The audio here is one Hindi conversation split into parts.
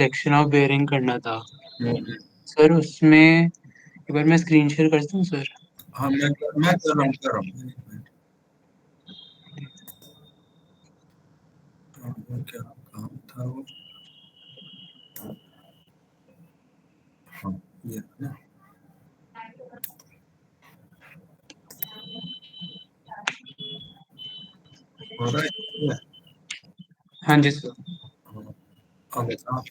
सिलेक्शन ऑफ बेयरिंग करना था हम्म, सर। उसमें एक बार मैं स्क्रीन शेयर कर दूं सर? हाँ मैं कर रहा हूँ। हाँ, वो क्या काम था वो? हाँ, ये ना हो रहा है। हाँ जी सर। हाँ, अब बताओ।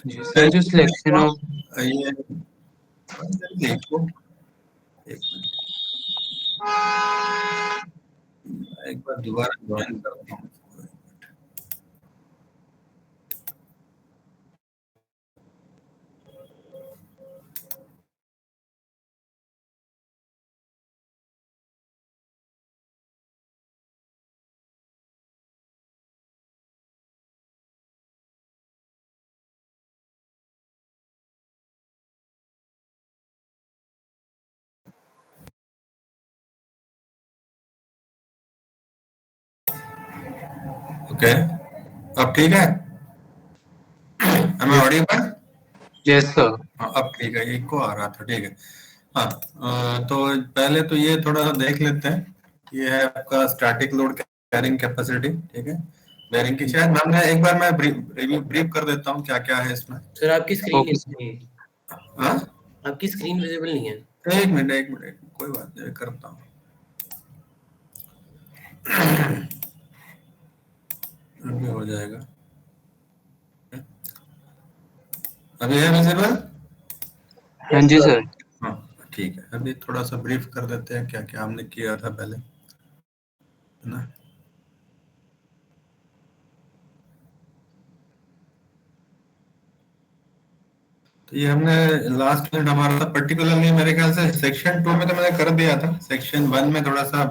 जी सर, जो सिलेक्शन ऑफ ये देखो, एक मिनट, एक बार दोबारा ज्वाइन करता हूँ। ओके, अब ठीक है? Am I yes, audible? Yes sir. हाँ, अब ठीक है, इको आ रहा था, ठीक है। हाँ, तो पहले तो ये थोड़ा सा देख लेते हैं। ये है आपका स्टैटिक लोड कैरिंग कैपेसिटी, ठीक है। बेयरिंग की शायद हमने एक बार मैं ब्रीफ कर देता हूँ क्या क्या है इसमें। सर आपकी स्क्रीन ओके सर। नहीं है, हाँ, आपकी स्क्रीन विजिबल नहीं है। एक मिनट, कोई बात नहीं, करता हूँ। अभी हो जाएगा। अभी है विजिबल? हाँ जी सर। हाँ, ठीक है। अभी थोड़ा सा ब्रीफ कर देते हैं क्या क्या हमने किया था पहले, है ना। तो ये हमने लास्ट मिनट हमारा था, पर्टिकुलरली मेरे ख्याल से सेक्शन 2 में तो मैंने कर दिया था, सेक्शन 1 में थोड़ा सा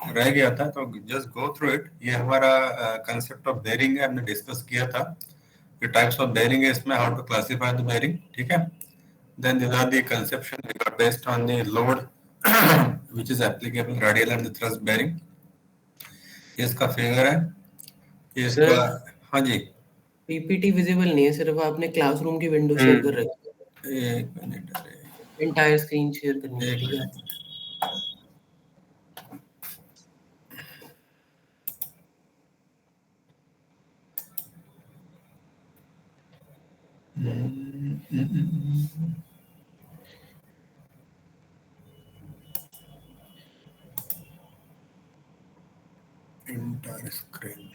रह गया था, तो जस्ट गो थ्रू इट। ये हमारा कंसेप्ट ऑफ बेयरिंग है, हमने डिस्कस किया था। ये टाइप्स ऑफ बेयरिंग है इसमें, how to classify the bearing, ठीक है। Then these are the conception which are based on the load which is applicable, radial and the thrust bearing। ये इसका फिगर है, ये इसका। सर हाँ जी, पीपीटी विजिबल नहीं है, सिर्फ आपने क्लासरूम की विंडो शो कर हम्म। रखी एक मिनट, अरे है। एंटायर स्क्रीन शेयर करनी है, एक ठीक है। Minute. Inter screen,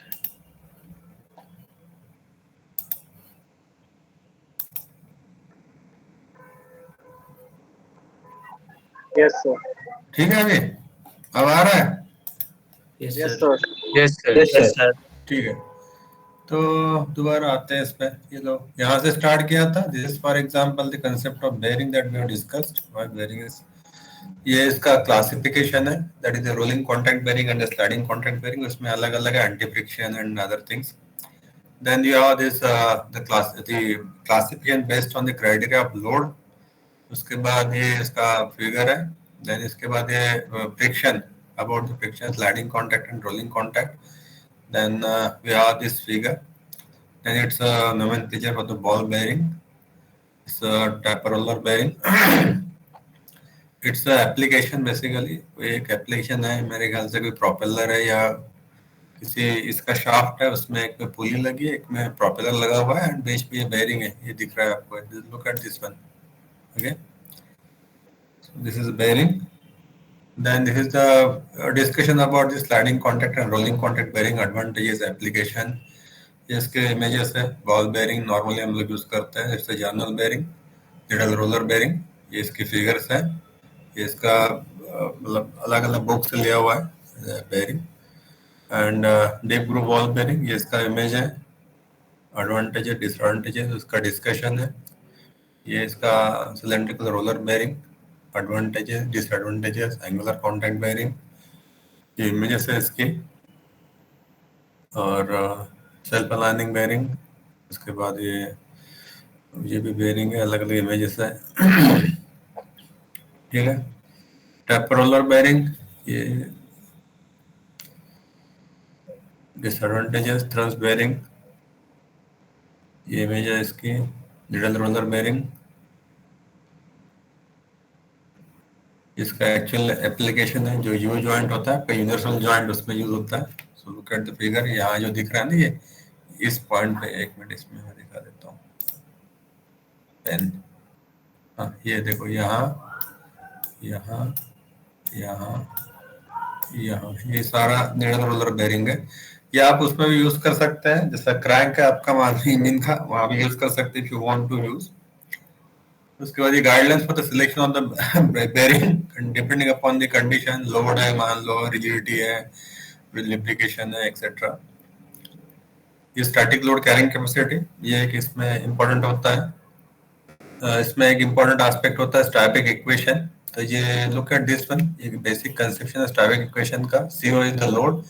yes sir. ठीक है। अभी अब आ रहा है? Yes yes sir. Sir. Yes sir. Yes sir. ठीक है, तो दोबारा आते हैं इस पे। ये लो, यहाँ से स्टार्ट किया था। This is for example the concept of bearing that we have discussed. What bearing is, ये इसका क्लासिफिकेशन है, that is the rolling contact bearing and sliding contact bearing. उसमें अलग अलग है, anti friction and other things. Then you have this the classification based on the criteria of load. उसके बाद ये इसका फिगर है। देन इसके बाद ये friction, about the friction, sliding contact and rolling contact. Then we have this figure. Then it's a nomenclature for the ball bearing. It's a taper roller bearing. It's a application basically। एक एप्लीकेशन है, मेरे ख्याल से कोई प्रोपेलर है या किसी, इसका शाफ्ट है, उसमें एक में पुली लगी है, एक में प्रोपेलर लगा हुआ है, एंड बीच में ये बेयरिंग है, ये दिख रहा है आपको। Look at this one, okay. This is bearing. Then this is the discussion about the sliding contact and rolling contact bearing advantages application। ये इसके इमेजेस है। बॉल बेयरिंग नॉर्मली हम लोग यूज करते हैं, it's journal bearing, needle roller bearing. ये इसकी फिगर्स है। ये इसका मतलब अलग अलग बुक से लिया हुआ है bearing. And deep groove ball bearing, ये इसका इमेज है। एडवांटेजेस डिसएडवांटेजेस उसका डिस्कशन है। ये इसका cylindrical roller bearing, advantages disadvantages, angular contact bearing, ये इमेजेस है इसकी। और सेल्फ अलाइनिंग बेयरिंग, उसके बाद ये भी बेयरिंग है, अलग अलग इमेजेस है। ठीक है। टैपर रोलर बेयरिंग, ये डिसएडवांटेजेस, थ्रस्ट बेयरिंग, ये इमेज है इसकी निडल रोलर बेरिंग। इसका एक्चुअल एप्लीकेशन है जो यू जॉइंट होता है, यूनिवर्सल जॉइंट उसमें यूज होता है। So look at the figure, यहाँ जो दिख रहा है ना ये इस पॉइंट पे, एक मिनट इसमें मैं दिखा देता हूँ पेन। हाँ ये देखो यहाँ यहाँ यहाँ यहाँ ये सारा निडल रोलर बेरिंग है। ये आप उसमें भी यूज कर सकते हैं, जैसा क्रैंक है आपका इंजन का, वहां भी यूज कर सकते हैं if you want to use. उसके बाद ये guidelines for the selection of the bearing depending upon the condition, load है मान लो, रिजिडिटी है, लिब्रिकेशन है एक्सेट्रा। ये स्टैटिक लोड कैरिंग कैपेसिटी, ये एक इसमें इम्पोर्टेंट होता है। इसमें एक इम्पोर्टेंट एस्पेक्ट होता है स्टैटिक इक्वेशन। तो ये लुक एट दिस वन, ये बेसिक कंसेप्शन है स्टैटिक इक्वेशन का। CO is the load,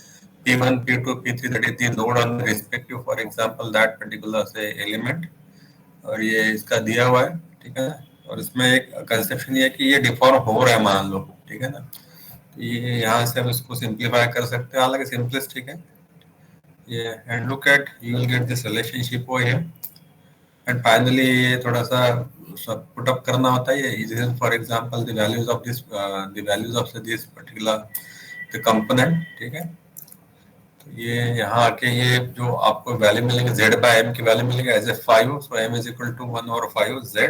P1, P2, P3 that is the load on the respective, for example that particular say element, और ये इसका दिया हुआ है, ठीक है। और इसमें एक कंसेप्शन ये है कि ये डिफॉर्म हो रहा है मान लो, ठीक है ना। तो ये यहाँ से हम इसको सिंप्लीफाई कर सकते हैं, हालांकि सिंपलेस्ट ठीक है ये। And look at, you will get this relationship over here. And finally ये थोड़ा सा सब पुट अप करना होता है। ये for example the values of this particular the component, ठीक है। तो ये यहाँ आके ये जो आपको वैल्यू मिलेंगे Z/M की वैल्यू मिलेगी as a 5, so M is equal to 1/5 Z।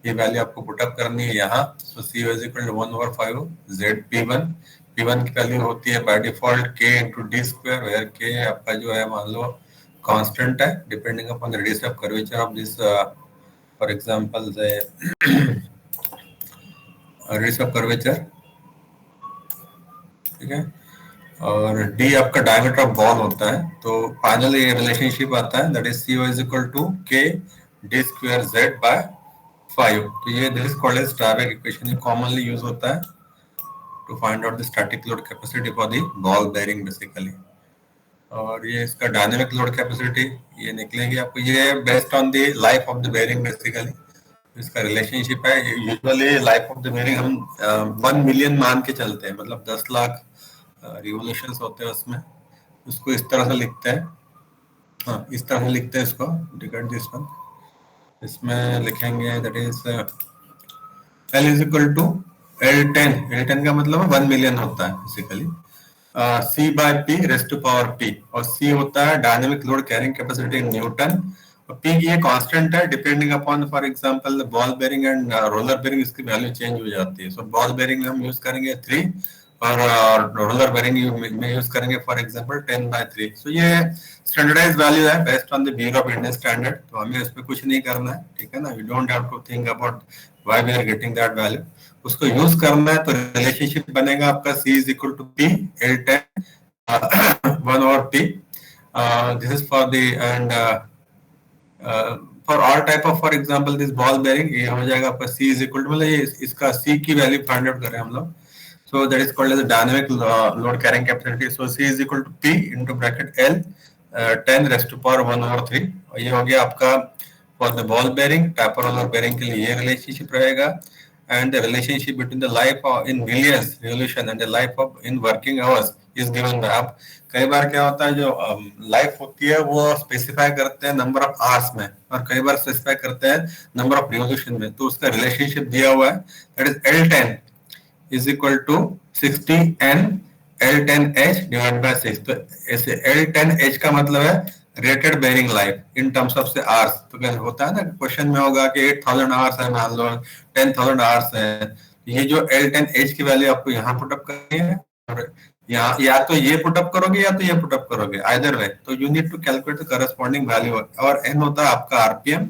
ये वैल्यू आपको पुटअप करनी है यहाँ। So C is equal to 1/5 Z P1। P1 की वैल्यू होती है by default K into D square, where K आपका जो है मान लो कांस्टेंट है depending upon the radius of curvature of this, for example से रेडियस ऑफ कर्वेचर, ठीक है। और D आपका डायमीटर ऑफ बॉल होता है। तो फाइनली ये रिलेशनशिप आता है that is CO is equal to K D square Z by 5। तो ये this is called as static equation, ये कॉमनली यूज होता है to find out the static load capacity for the ball bearing basically. और ये इसका डायनेमिक लोड कैपेसिटी ये निकलेगी आपको, ये based on the life of the bearing basically. इसका रिलेशनशिप है, usually life of the bearing हम 1 मिलियन मान के चलते हैं, मतलब 10 लाख रिवोल्यूशंस होते हैं उसमें। उसको इस तरह से लिखते हैं, हाँ इस तरह से लिखते हैं इसको, डिकेट दिस वन। इसमें लिखेंगे that is L is equal to L10। L10 का मतलब 1 मिलियन होता है basically. C by P raised to power P, और C होता है dynamic load carrying capacity in newton, और P ये कांस्टेंट है depending upon for example ball bearing and roller bearing, इसकी वैल्यू चेंज हो जाती है। सो बॉल बेरिंग हम यूज करेंगे 3, और रोलर बेरिंग में यूज करेंगे फॉर एग्जांपल 10/3। सो ये स्टैंडर्डाइज्ड वैल्यू है based on the bureau of Indian standard, तो हमें इसमें कुछ नहीं करना है, ठीक है ना। We don't have to think about why we are getting that value, उसको यूज करना है। तो रिलेशनशिप बनेगा आपका C is equal to P L10 1/P। This is for the and for all type of, for example this ball bearing, ये हो जाएगा आपका C इज इक्वल टू, मतलब ये इसका C की वैल्यू फाइंड आउट करें हम लोग। So that is called as a dynamic load carrying capacity. So C is equal to P into bracket L 10 raised to power 1/3। और ये हो गया आपका for the ball bearing, taper roller bearing के लिए ये relationship रहेगा। And the relationship between the life in millions revolution and the life of in working hours is given by, आप कई बार क्या होता है जो लाइफ होती है वो स्पेसिफाई करते हैं नंबर ऑफ आवर्स में, और कई बार स्पेसिफाई करते हैं नंबर ऑफ रिवोल्यूशन में। तो उसका रिलेशनशिप दिया हुआ है that is L10 is equal to 60N L10H divided by 6। तो ऐसे L10H का मतलब है rated bearing life in terms of से आवर्स। तो क्या होता है ना क्वेश्चन में होगा कि 8000 आवर्स है मान लो, 10,000 आवर्स है। ये जो L10H की वैल्यू आपको यहाँ पुटअप करनी है, और यहाँ या तो ये पुटअप करोगे या तो ये पुटअप करोगे, आइदर वे। तो you need to calculate the corresponding value, और N होता है आपका RPM।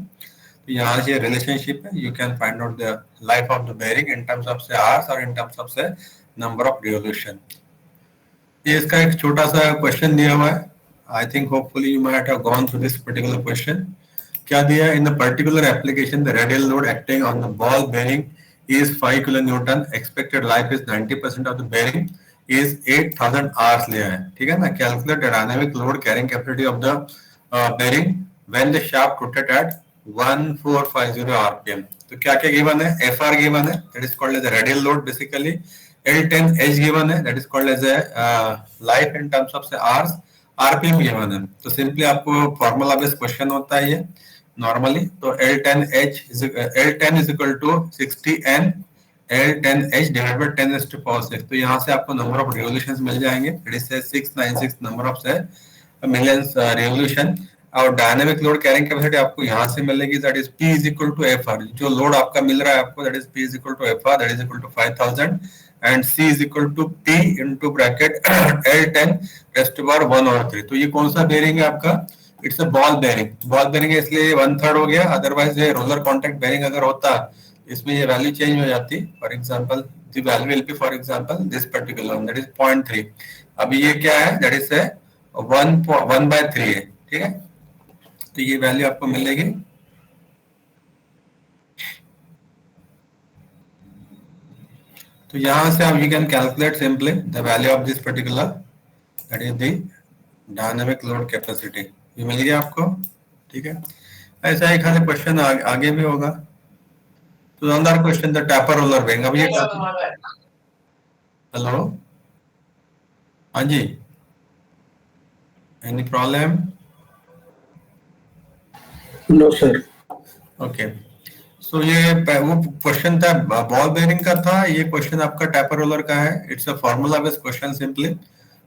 तो यहाँ से रिलेशनशिप है, you can find out the life of the bearing in terms of से आवर्स और इन टर्म्स ऑफ से नंबर ऑफ रिवोल्यूशन। ये इसका एक छोटा सा क्वेश्चन दिया हुआ है। I think hopefully you might have gone through this particular question. क्या दिया है, in the particular application the radial load acting on the ball bearing is 5 kilonewton, expected life is 90% of the bearing is 8000 hours लिया है, ठीक है ना। Calculate the dynamic load carrying capacity of the bearing when the shaft rotated at 1450 RPM। तो क्या क्या गिवन है, FR गिवन है that is called as a radial load basically, L10H given है that is called as a life in terms of hours, RPM given है। तो सिंपली आपको फॉर्मूला बेस्ड क्वेश्चन होता है ये, नॉर्मली, तो L10 is equal to 60N L10H divide by 10⁻⁶। तो यहाँ से आपको नंबर ऑफ रिवोल्यूशंस मिल जाएंगे, it is 696 number of millions revolution. और डायनेमिक लोड कैरिंग कैपेसिटी आपको यहाँ से मिलेगी, that is P is equal to FR, जो लोड आपका मिल रहा है आपको, that is P is equal to FR, that is equal to 5000, and C is equal to P into bracket L10 raised to power 1/3। तो ये कौन सा बेरिंग है आपका? It's a ball bearing. Ball bearing है इसलिए 1/3 हो गया, अदरवाइज ये रोलर कॉन्टैक्ट बेरिंग अगर होता इसमें ये वैल्यू चेंज हो जाती। For example the value will be, for example this particular one, that is 0.3। अभी ये क्या है? दैट इज 1/3 है, ठीक है। तो ये वैल्यू आपको मिलेगी। तो यहां से आप you can calculate simply the value of this particular, that is the dynamic load capacity. ये मिल गया आपको, ठीक है। ऐसा ही खाली क्वेश्चन आगे भी होगा। तो अंदर question the taper roller bearing. अब ये हेलो, हाँ जी, any problem? No sir. Okay, so ये वो क्वेश्चन था बॉल बेरिंग का था, ये क्वेश्चन आपका टैपर रोलर का है। It's a formula based question simply.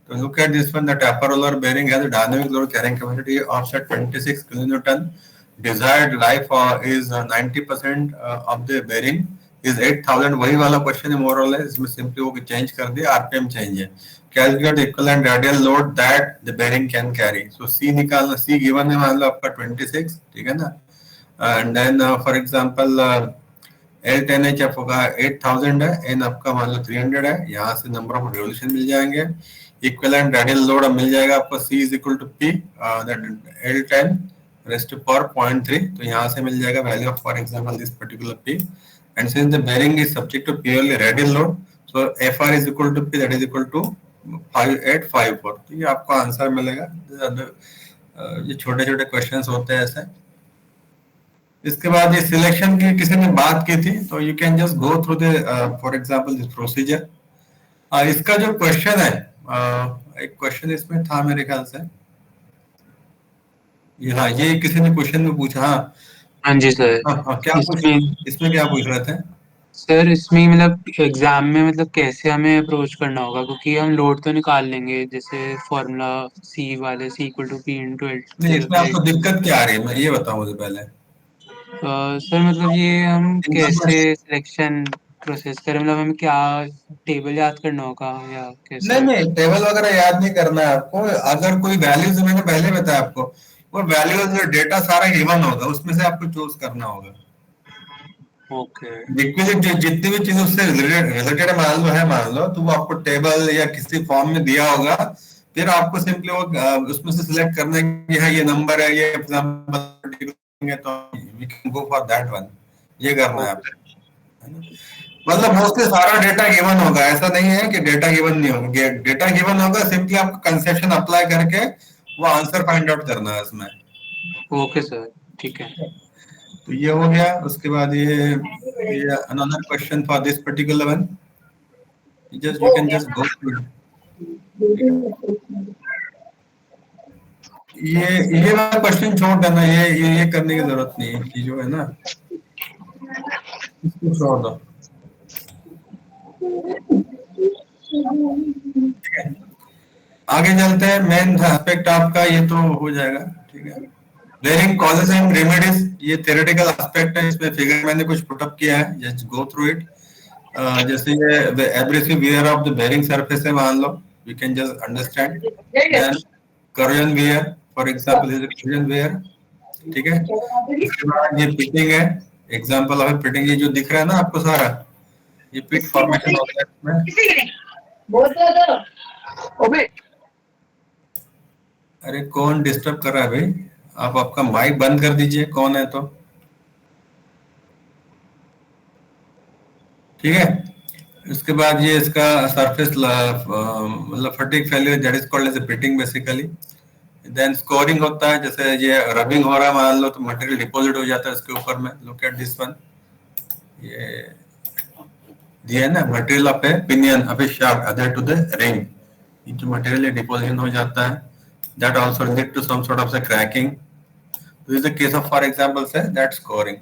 तो look at this one, the taper roller bearing has a dynamic load carrying capacity of 26 kilonewton, desired life is 90% of the bearing is 8000। वही वाला क्वेश्चन है मोर और लेस, इसमें सिंपली वो चेंज कर दिया, आरपीएम चेंज है। Calculate equivalent radial load that the bearing can carry. So C निकालना, सी गिवन है मान लो आपका 26, ठीक है ना। And then for example L10H आपका 8000 है, एन आपका मान लो 300 है, यहाँ से नंबर ऑफ रिवोल्यूशन मिल जाएंगे। इक्विवेलेंट रेडियल लोड मिल जाएगा आपको, C is equal to P that L10 raised to power 0.3। तो यहाँ से मिल जाएगा value of for example this particular P, and since the bearing is subject to purely radial load, so FR is equal to P that is equal to 5854। तो ये आपको आंसर मिलेगा। ये छोटे छोटे क्वेश्चंस होते हैं ऐसे। इसके बाद ये सिलेक्शन की किसी ने बात की थी, तो you can just go through the for example this procedure. इसका जो क्वेश्चन है, एक क्वेश्चन इसमें था मेरे ख्याल से, हाँ, ये किसी ने क्वेश्चन में पूछा। हाँ हाँ जी सर। हाँ, क्या इसमें क्या पूछ रहे थे सर इसमें मतलब एग्जाम में मतलब कैसे हमें अप्रोच करना होगा, क्योंकि हम लोड तो निकाल लेंगे जैसे फॉर्मूला सी वाले, C equal to P into नहीं, इसमें आपको L। दिक्कत क्या आ रही है, मैं ये बताऊं मुझे पहले। सर मतलब ये हम इनका कैसे सिलेक्शन प्रोसेस करें, मतलब हमें क्या टेबल याद करना होगा या नहीं कैसे? नहीं, टेबल वगैरह याद नहीं करना है आपको। अगर कोई वैल्यूज, मैंने पहले बताया आपको, वो वैल्यूज डेटा सारा गिवन होगा, उसमें से आपको चूज करना होगा। ओके रिक्विजिट जितनी भी चीज उससे रिलेटेड मान लो, तो वो आपको टेबल या किसी फॉर्म में दिया होगा। फिर आपको सिंपली वो उसमें से सिलेक्ट करना है कि हाँ ये नंबर है, ये एग्जांपल है, तो we can go for that one. ये करना है आपको, है ना। मतलब मोस्टली सारा डेटा गिवन होगा, ऐसा नहीं है कि डेटा गिवन नहीं होगा। डेटा गिवन होगा, सिंपली आपको कंसेप्शन अप्लाई करके वो आंसर फाइंड आउट करना है इसमें। ओके सर, ठीक है। तो ये हो गया। उसके बाद ये another question for this particular one, just you can just go through. ये वाला क्वेश्चन छोड़ देना, ये करने की जरूरत नहीं है, कि जो है ना इसको छोड़ दो, ठीक है। आगे चलते हैं, मेन एस्पेक्ट आपका ये तो हो जाएगा, ठीक है। बेरिंग कॉजेज एंड रेमेडीज, ये थ्योरेटिकल एस्पेक्ट है, इसमें फिगर मैंने कुछ पुटअप किया है, जस्ट गो थ्रू इट। जैसे ये abrasive wear of the bearing surface है मान लो, you can just understand. Then corrosion wear, for example is corrosion wear, ठीक है। इसके बाद ये पिटिंग है, एग्जांपल ऑफ पिटिंग, ये जो दिख रहा है ना आपको सारा, ये पिट फॉर्मेशन होता है इसमें। अरे कौन डिस्टर्ब कर रहा है भाई? आप आपका माइक बंद कर दीजिए, कौन है तो, ठीक है। इसके बाद ये इसका सरफेस मतलब fatigue failure, that is called as a pitting basically. Then scoring होता है, जैसे ये रबिंग हो रहा है मान लो, तो मटेरियल डिपॉजिट हो जाता है इसके ऊपर में। लुक एट दिस वन, ये दिया है ना, material of a pinion of a shaft other to the ring, ये जो मटेरियल डिपॉजिशन हो जाता है, that also lead to some sort of cracking. This is the case of, for example, say that scoring.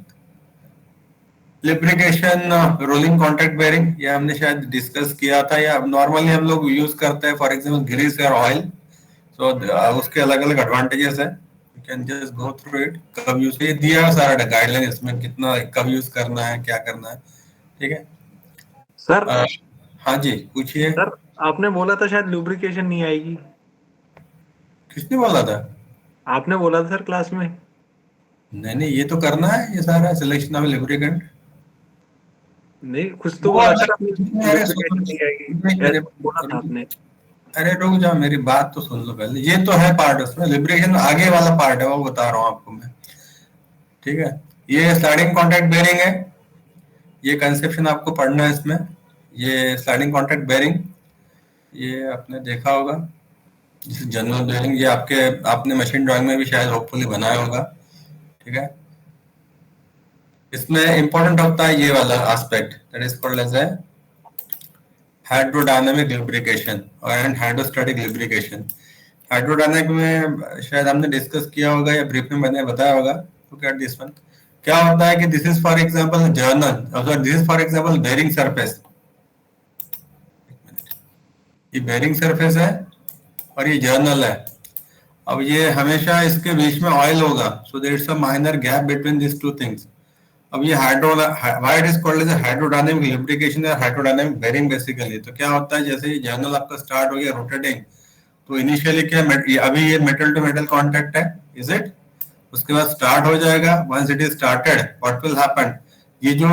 Lubrication rolling contact bearing, ये हमने शायद डिस्कस किया था, या नॉर्मली हम लोग यूज करते हैं फॉर एग्जांपल ग्रीस और ऑयल. सो उसके अलग अलग एडवांटेजेस है. You can just go through it. कब यूज, ये दिया है सारा गाइडलाइन इसमें, कितना कब यूज करना है, क्या करना है. ठीक है सर. हाँ जी पूछिए. सर आपने बोला था शायद लुब्रिकेशन नहीं आएगी. किसने बोला था? आपने बोला था सर क्लास में. नहीं नहीं, ये तो करना है, ये सारा सिलेक्शन ऑफ लुब्रिकेंट. नहीं कुछ तो बोला सर आपने, लुब्रिकेशन नहीं आएगी अरे बोला था आपने. अरे रुक जाओ, मेरी बात तो सुन लो पहले. ये तो है पार्ट, उसमें लिब्रेशन आगे वाला पार्ट है, वो बता रहा हूँ आपको मैं. ठीक है, ये स्लाइडिंग कॉन्टैक्ट बेरिंग है. ये कंसेप्शन आपको पढ़ना है इसमें. ये स्लाइडिंग कॉन्टैक्ट बेरिंग, ये आपने देखा होगा. जैसे जनरल बेरिंग, ये आपने मशीन ड्राइंग में भी शायद होपफुली बनाया होगा. ठीक है, इसमें इंपॉर्टेंट होता है ये वाला aspect, that is called as a hydrodynamic lubrication and hydrostatic lubrication. Hydrodynamic में शायद हमने डिस्कस किया होगा या ब्रीफ में मैंने बताया होगा. Look at this one. क्या होता है कि this is for example journal, this is for example bearing surface. ये बेरिंग सरफेस है और ये जर्नल है. अब ये हमेशा इसके बीच में ऑयल होगा, so there is a minor gap between this two things. अब ये why it is called as hydrodynamic lubrication या हाइड्रोडायनामिक बेरिंग बेसिकली. तो क्या होता है, जैसे ये जर्नल आपका स्टार्ट हो गया रोटेटिंग, तो इनिशियली क्या अभी ये मेटल टू मेटल कांटेक्ट है, इज इट. उसके बाद स्टार्ट हो जाएगा. Once it is started what will happen, ये जो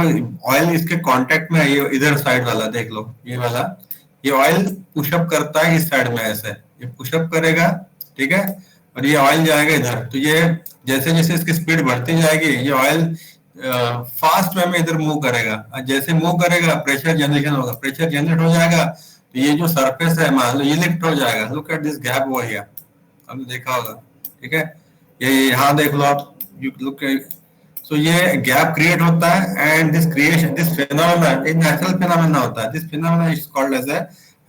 ऑयल इसके कांटेक्ट में है, ये इधर साइड वाला देख लो, ये वाला, ये ऑयल पुशअप करता है इस साइड में ऐसे, ये पुशअप करेगा. ठीक है, और ये ऑयल जाएगा इधर. तो ये जैसे जैसे इसकी स्पीड बढ़ती जाएगी, ये ऑयल फास्ट वे में इधर मूव करेगा. जैसे मूव करेगा प्रेशर जनरेशन होगा, प्रेशर जनरेट हो जाएगा, तो ये जो सरफेस है मान लो ये लिफ्ट हो जाएगा. Look at this gap over here, हमने देखा होगा. ठीक है, ये यहाँ देख लो आप, यू लुक. सो ये गैप क्रिएट होता है and this creation, this phenomena एक नेचुरल फिनोमेना होता है. This phenomena is called as a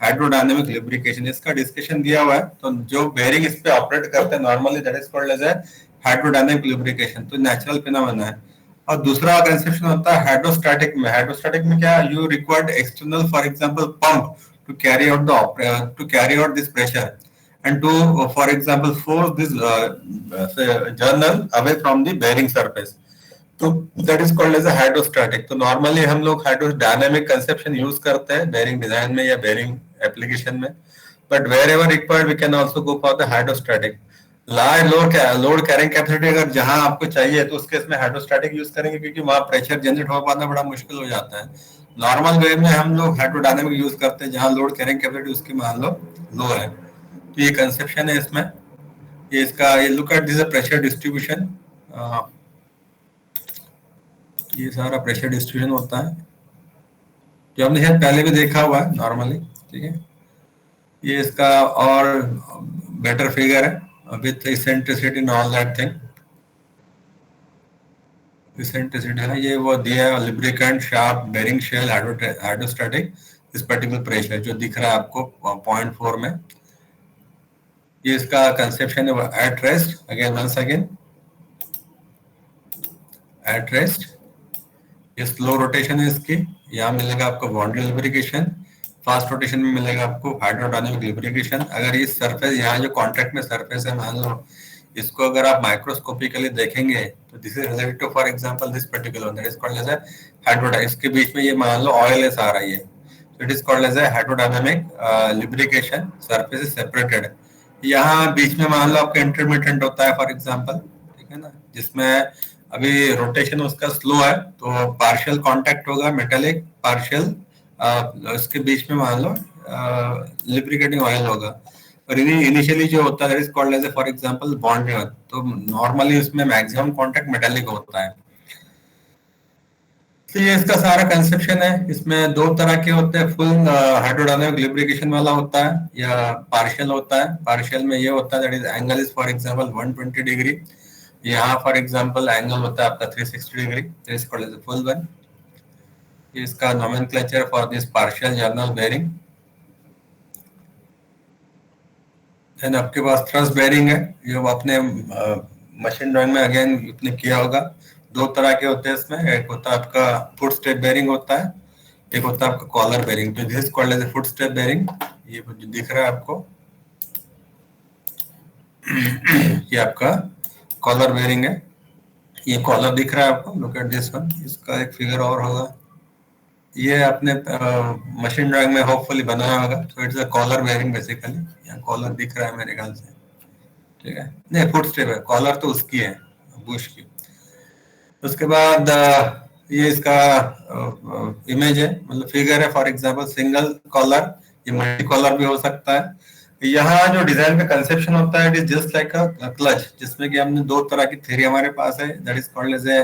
hydrodynamic lubrication. इसका डिस्कशन दिया हुआ है. तो जो बेरिंग इस पे ऑपरेट करते हैं normally, that is called as a hydrodynamic lubrication. तो नेचुरल फिनोमेना है. और दूसरा कंसेप्शन होता है हाइड्रोस्टैटिक में. हाइड्रोस्टैटिक में क्या, you required external for example pump to carry out this pressure and to for example force this journal away from the bearing surface. तो that is called as a hydrostatic. तो normally हम लोग hydrodynamic conception use करते हैं bearing design में या bearing application में, but wherever required we can also go for the hydrostatic. Load carrying capacity अगर जहां आपको चाहिए तो उसके इसमें हाइड्रोस्टैटिक यूज करेंगे, क्योंकि वहां प्रेशर जनरेट हो पाना बड़ा मुश्किल हो जाता है. नॉर्मल वे में हम लोग हाइड्रोडायनामिक यूज करते हैं जहां लोड कैरिंग कैपेसिटी उसकी मान लो लो है. तो ये कंसेप्शन है इसमें. ये इसका ये look at this pressure distribution. ये सारा प्रेशर डिस्ट्रीब्यूशन होता है जो हमने शायद पहले भी देखा हुआ है नॉर्मली. ठीक है, ये इसका और बेटर फिगर है with eccentricity and all that thing. Eccentricity है, ये वो दिया है lubricant, shaft, bearing shell, hydrostatic, इस particular pressure जो दिख रहा है आपको 0.4 में. ये इसका कंसेप्शन है at rest. Again once again at rest. ये स्लो रोटेशन है इसकी. यहाँ मिलेगा आपको बाउंड्री लुब्रिकेशन. फास्ट रोटेशन में मिलेगा आपको हाइड्रोडायनामिक लुब्रिकेशन. अगर ये सरफेस यहाँ जो कॉन्ट्रैक्ट में सरफेस है मान लो, इसको अगर आप माइक्रोस्कोपिकली देखेंगे तो this is related to for example this particular, that is called as hydrodynamic. इसके बीच में ये मान लो ऑयल है सारा, ये it is called as hydrodynamic lubrication. Surface is separated. यहाँ बीच में मान लो आपका इंटरमिटेंट होता है फॉर एग्जाम्पल. ठीक है ना, जिसमें अभी रोटेशन उसका स्लो है, तो पार्शियल कॉन्टैक्ट होगा मेटेलिक, पार्शियल इसके बीच में मान लो लिब्रिकेटिंग ऑयल होगा. और इनिशियली जो होता है that is called as for example bond. तो नॉर्मली इसमें मैक्सिमम कॉन्टैक्ट मेटालिक होता है. तो ये इसका सारा कंसेप्शन है. इसमें दो तरह के होते हैं, फुल हाइड्रोडायनामिक लुब्रिकेशन वाला होता है या पार्शियल होता है. पार्शियल में ये होता है that is angle is for example 120 degree. यहाँ फॉर एग्जांपल एंगल होता है आपका 360 degree. That is called as full one. इसका nomenclature for this partial journal bearing. Then आपके पास थ्रस्ट बेरिंग है, जो आपने मशीन ड्राइंग में अगेन आपने किया होगा, दो तरह के होते हैं इसमें, एक होता है आपका फुट स्टेप बेरिंग होता है, एक होता है आपका कॉलर बेरिंग। तो this called as footstep bearing. ये जो दिख रहा है आपको ये आपका कॉलर बेरिंग है। ये कॉलर दिख रहा है आपको, लुक एट दिस वन। इसका एक फिगर और होगा, ये आपने मशीन ड्राइंग में होपफुली बनाया होगा। तो it's a collar bearing basically. यहाँ कॉलर दिख रहा है मेरे ख्याल से, ठीक है, नहीं फुट स्टेप है, कॉलर तो उसकी है, बुश की। उसके बाद ये इसका इमेज है, मतलब फिगर है। फॉर एग्जांपल सिंगल कॉलर, ये मल्टी कॉलर भी हो सकता है। यहाँ जो डिजाइन का कंसेप्शन होता है, it is just like a clutch, जिसमें कि हमने दो तरह की थ्योरी हमारे पास है, that is called as a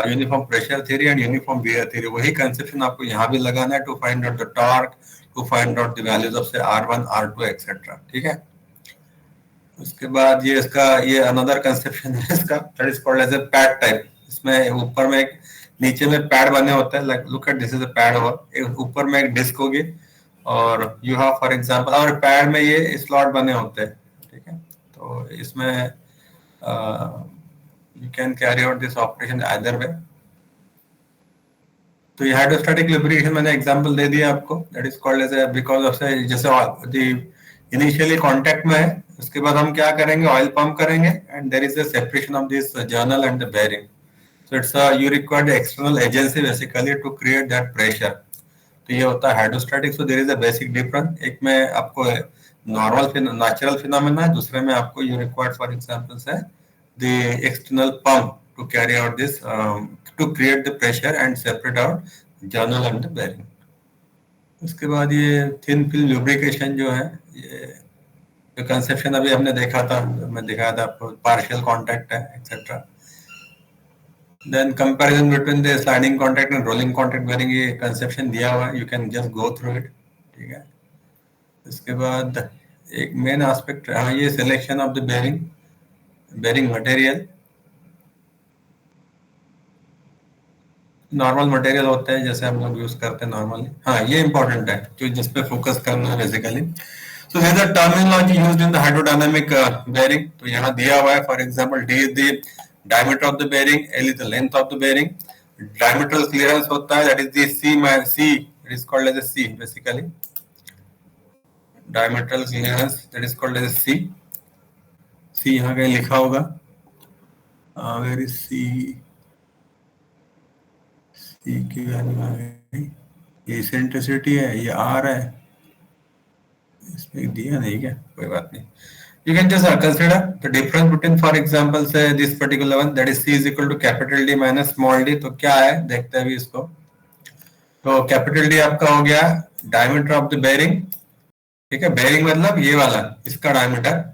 uniform pressure theory and uniform wear theory. वही कंसेप्शन आपको यहाँ भी लगाना है, to find out the torque, to find out the values of say R1 R2 etcetera, ठीक है। उसके बाद ये इसका ये अनदर कंसेप्शन है इसका, that is called as a pad type. इसमें ऊपर में एक, नीचे में पैड बने होते हैं, like look at this is a pad over, ऊपर में एक डिस्क होगी और यू हैव फॉर एग्जांपल, और पैड में ये स्लॉट बने होते हैं, ठीक है। तो इसमें you can carry out this operation either way. तो ये हाइड्रोस्टैटिक लुब्रिकेशन मैंने एग्जांपल दे दिया आपको, that is called as because of say, जैसे इनिशियली कांटेक्ट में है, उसके बाद हम क्या करेंगे, ऑयल पंप करेंगे and there is a separation of this journal and the bearing. So it's you require the external agency basically to create that pressure. तो ये होता है hydrostatic. So there is a basic difference, एक में आपको नॉर्मल नेचुरल फिनोमेना है, दूसरे में आपको यू रिक्वायर्ड फॉर एग्जांपल से the external pump to carry out this to create the pressure and separate out journal and the bearing. उसके बाद ये थिन फिल्म लुब्रिकेशन जो है, ये जो कंसेप्शन अभी हमने देखा था, मैं दिखाया था आपको, पार्शियल कांटेक्ट है etcetera. Then comparison between the sliding contact and rolling contact bearing, ये कंसेप्शन दिया हुआ है, you can just go through it, ठीक है। इसके बाद एक मेन एस्पेक्ट, हाँ, ये selection of the bearing material. Normal material होते हैं जैसे हम लोग यूज करते हैं नॉर्मली, हाँ ये इंपॉर्टेंट है, जो जिस पे फोकस करना है basically. So this is terminology used in the hydrodynamic bearing. तो यहाँ दिया हुआ है, for example D is the diameter of the bearing, L is the length of the bearing, diametral clearance होता है, that is the C, it is called as a C basically, diametral clearance that is called as a C. C यहाँ कहीं लिखा होगा, वेयर इज सी, की वैल्यू आ गई, ये इसेंट्रिसिटी है, ये आर है, इसमें दिया नहीं क्या, कोई बात नहीं। You can just consider the difference between, for example, say this particular one, that is C is equal to capital D minus small d। तो क्या है, देखते हैं अभी इसको। तो कैपिटल डी आपका हो गया डायमीटर ऑफ द बेरिंग, ठीक है, बेरिंग मतलब ये वाला, इसका डायमीटर,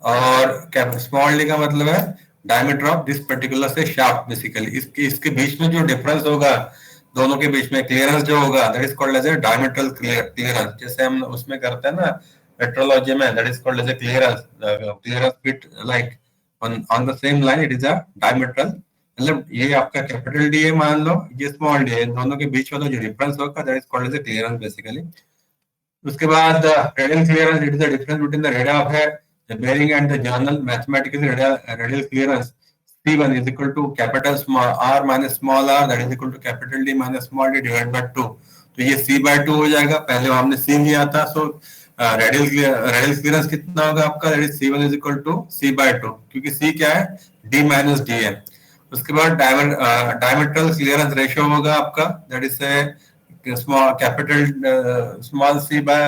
और स्मॉल डी का मतलब है डायमीटर ऑफ दिस पर्टिकुलर से शाफ्ट बेसिकली। इसके बीच में जो डिफरेंस होगा, दोनों के बीच में क्लियरेंस जो होगा, that is called as a diametral clearance. जैसे हम उसमें करते हैं ना मेट्रोलॉजी में, that is called as a clearance fit like on the same line, it is a diametral. मतलब ये आपका कैपिटल डी है, मान लो ये स्मॉल डी है, दोनों के बीच वाला जो डिफरेंस होगा, that is called as a clearance basically. उसके बाद radial clearance, it is the difference between the radius of है the bearing and the journal, mathematically radial clearance C1 is equal to capital small r minus small r, that is equal to capital D minus small d divided by 2। तो ये C by 2 हो जाएगा, पहले हमने C लिया था। सो रेडियल क्लियरेंस कितना होगा आपका, that is C1 is equal to C by 2, क्योंकि C क्या है, D minus D है। उसके बाद डायमीटरल क्लियरेंस रेशियो होगा आपका, that is small capital small C by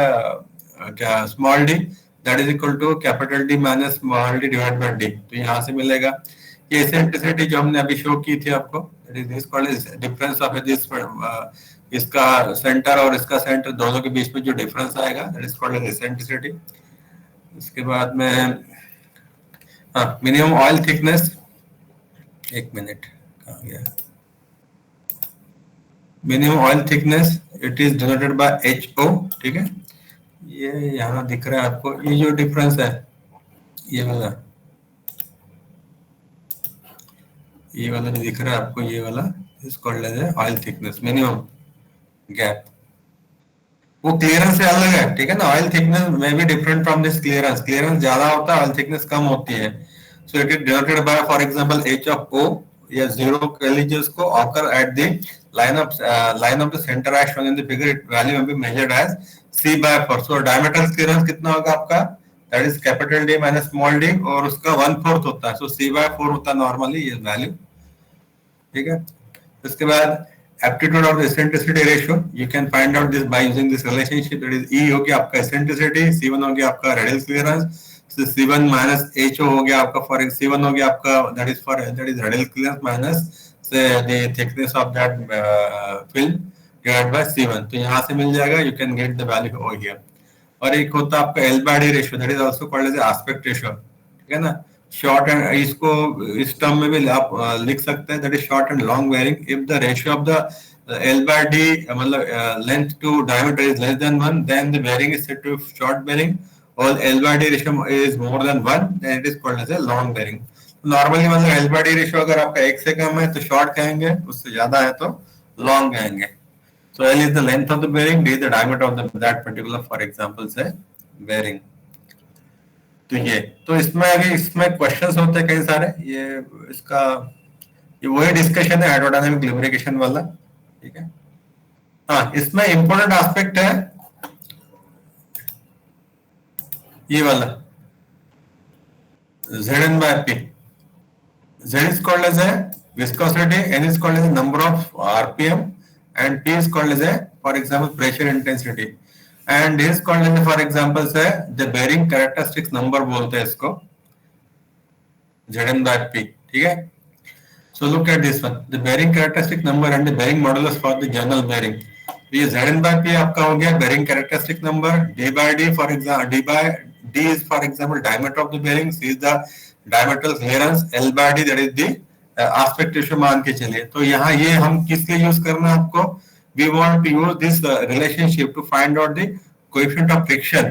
small d, that is equal to capital D minus small d divided by D। तो यहाँ से मिलेगा ये इसेंट्रिसिटी जो हमने अभी शो की थी आपको, that is this called is difference of this इसका सेंटर और इसका सेंटर दोनों के बीच में जो डिफरेंस आएगा, that is called as eccentricity। इसके बाद में मिनिमम ऑयल थिकनेस, एक मिनट कहाँ गया, minimum oil thickness it is denoted bye HO, ठीक है। ये यहाँ दिख रहा है आपको, ये जो डिफरेंस है, ये वाला जो दिख रहा है आपको, ये वाला is called as oil thickness minimum gap. वो क्लियरेंस से अलग है, ठीक है ना। ऑयल थिकनेस में भी different from this clearance, clearance ज्यादा होता है, ऑयल थिकनेस कम होती है। So it is denoted by for example H of O या जीरो कह लीजिए उसको, occur at the line of the centre as shown in the figure, it value में be measured as C by 4। So diameter clearance कितना होगा आपका, that is capital D minus small D, और उसका 1/4 होता है, सो सी बाय 4 होता है नॉर्मली ये वैल्यू, ठीक है। उसके बाद aptitude of the eccentricity ratio, you can find out this by using this relationship, that is E हो गया आपका eccentricity, C1 हो गया आपका radial clearance, so C1 minus HO हो गया आपका for C1 हो गया आपका that is radial clearance minus say the thickness of that film divided by C1, तो यहाँ से मिल जाएगा, you can get the value over here। और एक होता है आपका L by D ratio, that is also called as aspect ratio, ठीक है ना। शॉर्ट एंड, इसको इस टर्म में भी आप लिख सकते हैं, that is short and long bearing. If the ratio of the L by D मतलब length to diameter is less than 1, then the bearing is said to short bearing, और L by D ratio is more than 1, then it is called as a long bearing. Normally मतलब एल बाय डी रेशियो अगर आपका 1 से कम है तो शॉर्ट कहेंगे, उससे ज्यादा है तो लॉन्ग कहेंगे। So L is the length of the bearing, D the diameter of that particular for example say bearing. तो ये, तो इसमें अभी इसमें क्वेश्चंस होते हैं कई सारे, ये इसका ये वही डिस्कशन है एरोडायनामिक लुब्रिकेशन वाला, ठीक है। हाँ, इसमें इंपॉर्टेंट एस्पेक्ट है ये वाला Zn by P. Z is called as a viscosity, N is called as a number of RPM, and P is called as a, for example, pressure intensity, and is called as for example say the bearing characteristics number बोलते हैं इसको, Zn by P, ठीक है। So look at this one, the bearing characteristic number and the bearing modulus for the general bearing। तो ये Zn by P आपका हो गया bearing characteristic number, D by D for example, D is for example diameter of the bearing, C is the diametral clearance, L by D that is the aspect ratio मान के चलिए। तो यहाँ ये हम किस लिए यूज करना है आपको, we want to use this relationship to find out the coefficient of friction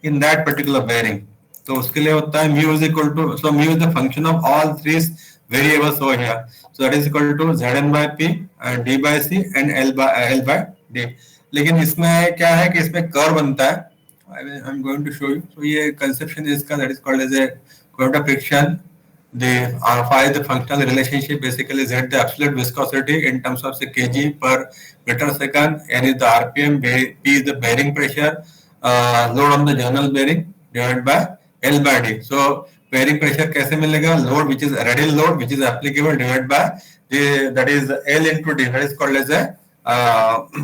in that particular bearing। तो उसके लिए होता है mu is equal to, so mu is the function of all three variables over here, so that is equal to Zn by P and D by C and L by D। लेकिन इसमें क्या है कि इसमें कर्व बनता है, I'm going to show you। so ये conception इसका that is called as a coefficient of friction, the phi is the functional relationship, basically Z the absolute viscosity in terms of say kg per meter second, N is the RPM, P is the bearing pressure, load on the general bearing divided by L by D। so bearing pressure कैसे मिलेगा, load which is radial load which is applicable divided by the, that is L into D, that is called as a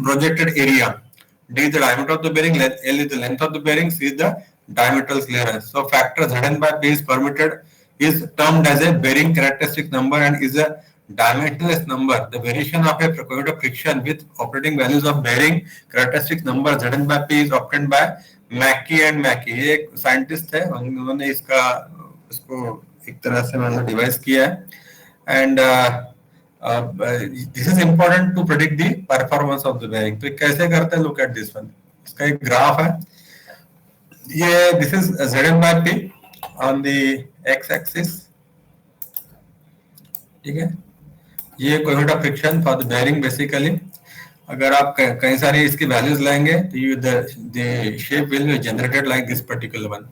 projected area, D is the diameter of the bearing, L is the length of the bearing, C is the diametral clearance। so factor Zn by P is permitted, is termed as a bearing characteristic number and is a dimensionless number। the variation of a coefficient of friction with operating values of bearing characteristic number Zn by P is obtained by Mackey and Mackey। ये एक साइंटिस्ट है, उन्होंने इसको एक तरह से मतलब डिवाइस किया है, and this is important to predict the performance of the bearing. तो कैसे करते हैं, लुक एट दिस वन, इसका एक ग्राफ है, ये this is Zn by P on the x axis, ठीक है। ये coefficient of friction for the bearing basically, अगर आप कई सारी इसकी वैल्यूज लेंगे तो you the shape will be generated like this particular one.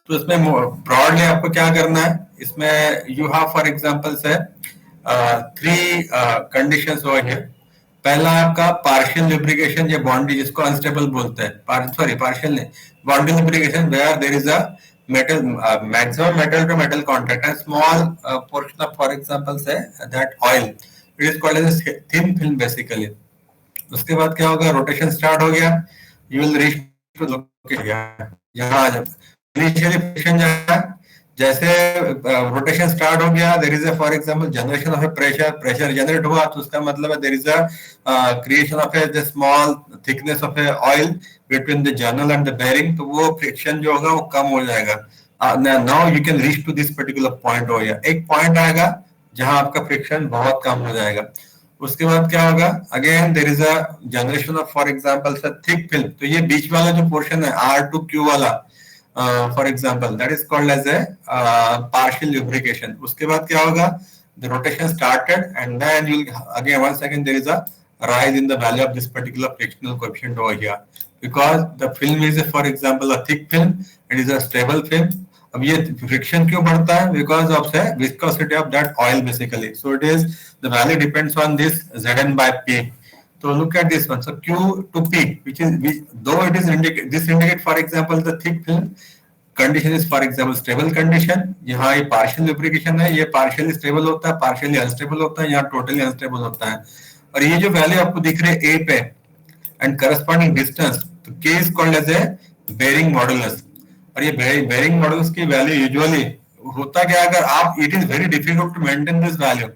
तो इसमें ब्रॉडली आपको क्या करना है, इसमें यू हैव फॉर एग्जांपल से 3 कंडीशंस ओवर हियर। पहला आपका पार्शियल लुब्रिकेशन या बॉन्डी, जिसको अनस्टेबल बोलते हैं, पार्शियल नहीं, boundary lubrication where there is a metal maximum metal to metal contact and small portion of for example say that oil, it is called as a thin film basically। उसके बाद क्या होगा, रोटेशन स्टार्ट हो गया, you will reach to location, यहाँ इनिशियली फ्रिक्शन जहाँ, जैसे रोटेशन स्टार्ट हो गया there is a for example generation of a pressure generate हुआ, तो उसका मतलब है there is a creation of a small thickness of a oil between the journal and the bearing, तो वो फ्रिक्शन जो होगा वो कम हो जाएगा। Now you can reach to this particular point हो गया, एक पॉइंट आएगा जहां आपका फ्रिक्शन बहुत कम हो जाएगा। उसके बाद क्या होगा, again there is a generation of for example thick film, तो ये बीच वाला जो पोर्शन है R2Q वाला for example that is called as a partial lubrication. उसके बाद क्या होगा, the rotation started and then you again once again there is a rise in the value of this particular frictional coefficient over here। because the film is for example a thick film, it is a stable film. अब ये फ्रिक्शन क्यों बढ़ता है? Because of the viscosity of that oil basically. So it is the value depends on this Zn by P. So look at this one. So Q to P, though it is this indicate for example the thick film condition is for example stable condition. यहाँ ये partial lubrication है, ये partially stable होता है, partially unstable होता है, यहाँ totally unstable होता है. और ये जो वैल्यू आपको दिख रहे हैं A पे and corresponding distance, तो K is called as a bearing modulus. और ये बेयरिंग मॉडल्स की वैल्यू यूजुअली होता क्या, अगर आप it is very difficult to maintain this value,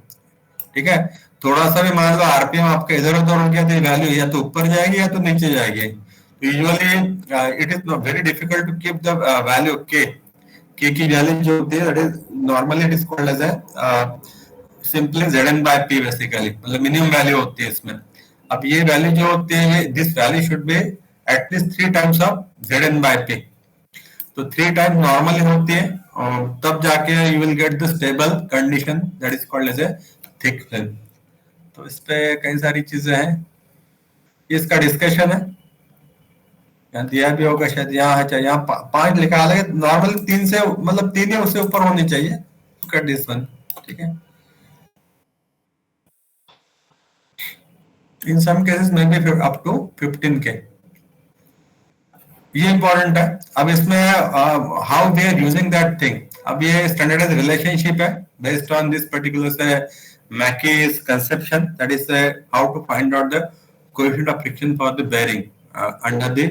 ठीक है, थोड़ा सा भी मान लो आरपीएम आपका इधर उधर हो गया तो ये वैल्यू या तो ऊपर जाएगी या तो नीचे जाएगी. Usually it is very difficult to keep the value K की वैल्यू जो होती है that is normally it is called as a simply Zn by P basically, मतलब मिनिमम वैल्यू होती है इसमें. अब ये वैल्यू जो होती है this value should be at least 3 times of Zn by P. तो 3 टाइम नॉर्मली होती है और तब जाके you will get the stable condition that is called as a thick film. तो इस पे कई सारी चीजें हैं, इसका डिस्कशन है, यहाँ दिया भी होगा शायद, यहाँ है, यहाँ 5 लिखा है, नॉर्मली 3 से मतलब 3 या उससे ऊपर होनी चाहिए. लुक एट दिस वन, ठीक है. In some cases may be up to 15K. ये इंपॉर्टेंट है. अब इसमें how we are using that thing, अब ये स्टैंडर्डाइज्ड रिलेशनशिप है based on this particular say Mackey's conception, that is how to find out the coefficient of friction for the bearing under the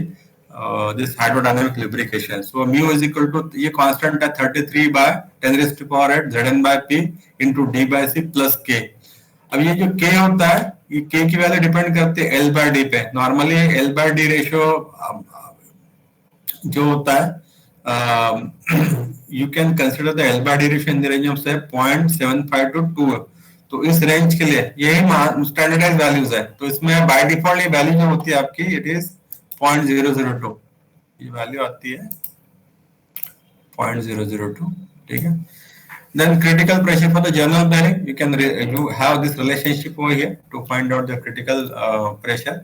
this hydrodynamic lubrication. So mu is equal to, ये constant है 33 by 10 raised to power 8 Zn by P into D by C plus K. अब ये जो K होता है, ये K की वैल्यू डिपेंड करती है L by D पे. Normally L by D ratio जो होता है you can consider the L by D ratio in the range of say 0.75 to 2. तो इस रेंज के लिए यही स्टैंडर्डाइज्ड वैल्यूज है. तो इसमें बाय डिफॉल्ट ये वैल्यू जो होती है आपकी इट इज 0.002, ये वैल्यू आती है 0.002, ठीक है. Then critical pressure for the general bearing, you have this relationship over here to find out the critical pressure.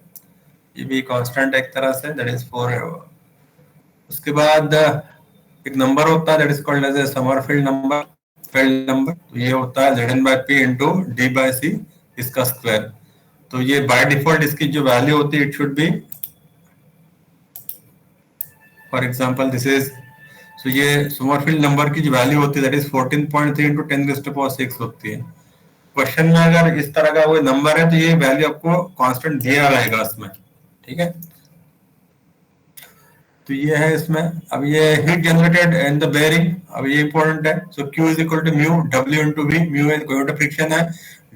ये भी कांस्टेंट एक तरह से, that is 4. उसके बाद एक नंबर होता है that is called as a Sommerfeld number. Failed number, तो ये होता है Zn by P into D by C इसका स्क्वायर. तो ये बाय डिफॉल्ट इसकी जो वैल्यू होती है it should be for example this is, so ये सोमरफील्ड नंबर की जो वैल्यू होती है that is 14.3 into 10 raised to power 6 होती है. क्वेश्चन में अगर इस तरह का कोई नंबर है तो ये वैल्यू आपको कांस्टेंट दिया रहेगा इसमें, ठीक है. तो ये है इसमें. अब ये heat generated in the bearing, अब ये इंपॉर्टेंट है. So Q is equal to mu W into V. Mu is coefficient of friction है,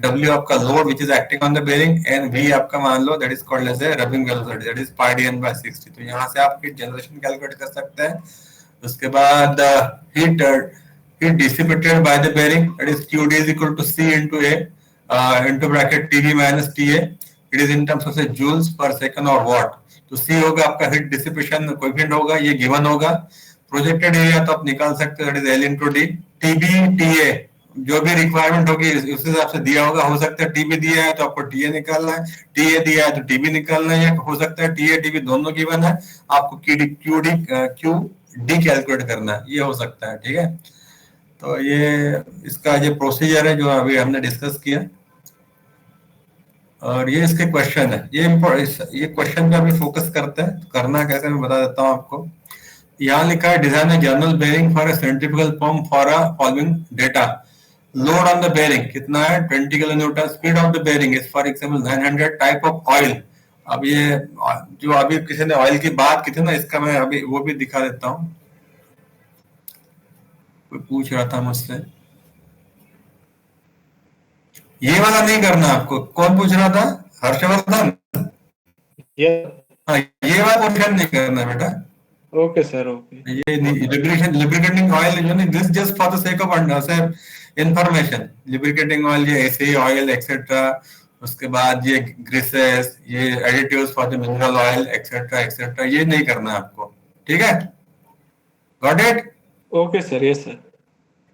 W आपका load which is acting on the bearing, and V आपका मान लो that is called as a rubbing velocity that is pi dn by 60. तो यहां से आप हीट जनरेशन कैलकुलेट कर सकते हैं. उसके बाद heat dissipated by the bearing that is QD is equal to C into A into bracket TB minus TA. It is in terms of say joules per second और वाट. तो C होगा आपका हीट डिसिपेशन कोएफिशिएंट होगा, ये गिवन होगा. प्रोजेक्टेड एरिया तो आप निकाल सकते हो that is L into D. TB TA जो भी रिक्वायरमेंट होगी उस हिसाब से दिया होगा. हो सकता है TB दिया है तो आपको TA निकालना है, TA दिया है तो TB निकालना है, हो सकता है TA TB दोनों गिवन है, आपको QD कैलकुलेट करना है, ये हो सकता है, ठीक है. तो ये इसका ये प्रोसीजर है जो अभी हमने डिस्कस किया और ये इसके क्वेश्चन है. ये क्वेश्चन पे अभी फोकस करते हैं. करना कैसे मैं बता देता हूँ आपको. यहाँ लिखा है design A journal bearing for a centrifugal pump for a following data. Load on the bearing कितना है 20 kilo Newton. Speed of the bearing is for example 900. Type of oil, अब ये जो अभी किसी ने ऑयल की बात की थी ना, इसका मैं अभी वो भी दिखा देता हूँ. कोई पूछ रहा था मुझसे, ये वाला नहीं करना आपको. कौन पूछ रहा था? हर्षवर्धन. हाँ, ये वाला क्वेश्चन नहीं करना बेटा. Okay sir, okay. ये lubricating oil this just for the sake of information. lubricating oil ये ऐसे ऑयल एक्सेट्रा. उसके बाद ये ग्रीसेस, ये additives for the mineral oil etcetera etcetera, ये नहीं करना आपको, ठीक है. Got it? Okay sir, yes sir.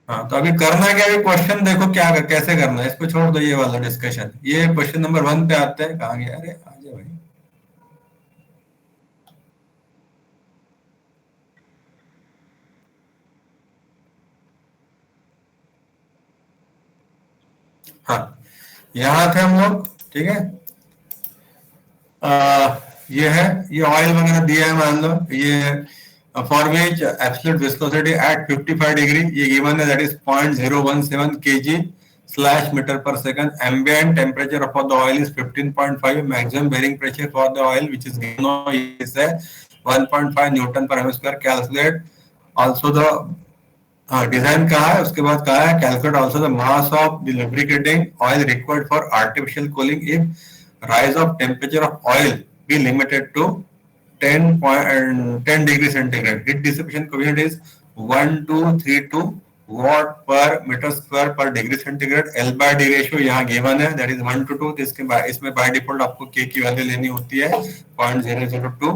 हाँ, तो अभी करना क्या है, क्वेश्चन देखो क्या कैसे करना है. इसको छोड़ दो ये वाला डिस्कशन. ये क्वेश्चन नंबर 1 पे आते हैं. कहाँ गया? अरे आजा भाई. हाँ, यहाँ थे हम लोग, ठीक है। ये है, ये ऑयल वगैरह दिया है, मान लो ये for which absolute viscosity at 55 degree ये गिवन है, that is 0.017 kg slash metre per second. Ambient temperature for the oil is 15.5. Maximum bearing pressure for the oil which is given is 1.5 newton per M square. Calculate also the design कहा है, उसके बाद कहा है calculate also the mass of the lubricating oil required for artificial cooling if rise of temperature of oil be limited to 10 degree centigrade. Heat dissipation coefficient is 1232 watt per meter square per degree centigrade. L by D ratio यहाँ given है, that is 1 to 2. इसमें by default आपको K की वैल्यू लेनी होती है 0.002.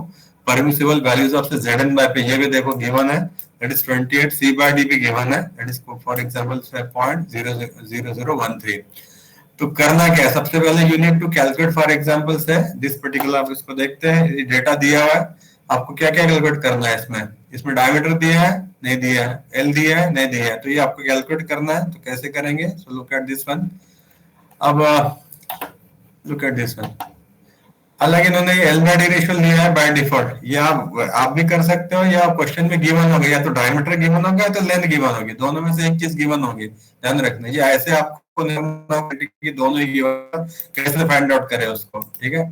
Permissible values of Zn by P ये भी देखो given है, that is 28. C by D भी given है, that is for example 0.00013. तो करना क्या है, सबसे पहले you need to calculate for example say this particular, आप इसको देखते हैं, डेटा दिया हुआ है, आपको क्या क्या कैलकुलेट करना है. इसमें डायमीटर दिया है, नहीं दिया है, एल दिया है, नहीं दिया है, तो ये आपको कैलकुलेट करना है. तो कैसे करेंगे, so look at this one. अब लुक एट दिस वन. हालांकि इन्होंने एल बाय डी रेशियो लिया है बाय डिफॉल्ट, ये आप भी कर सकते हो, या क्वेश्चन में गिवन होगा, या तो डायमीटर गिवन होगा या तो लेंथ गिवन होगी, दोनों में से एक चीज गिवन होगी, ध्यान रखना. ये ऐसे आपको कि दोनों ही गिवन, कैसे फाइंड आउट करें उसको, ठीक है.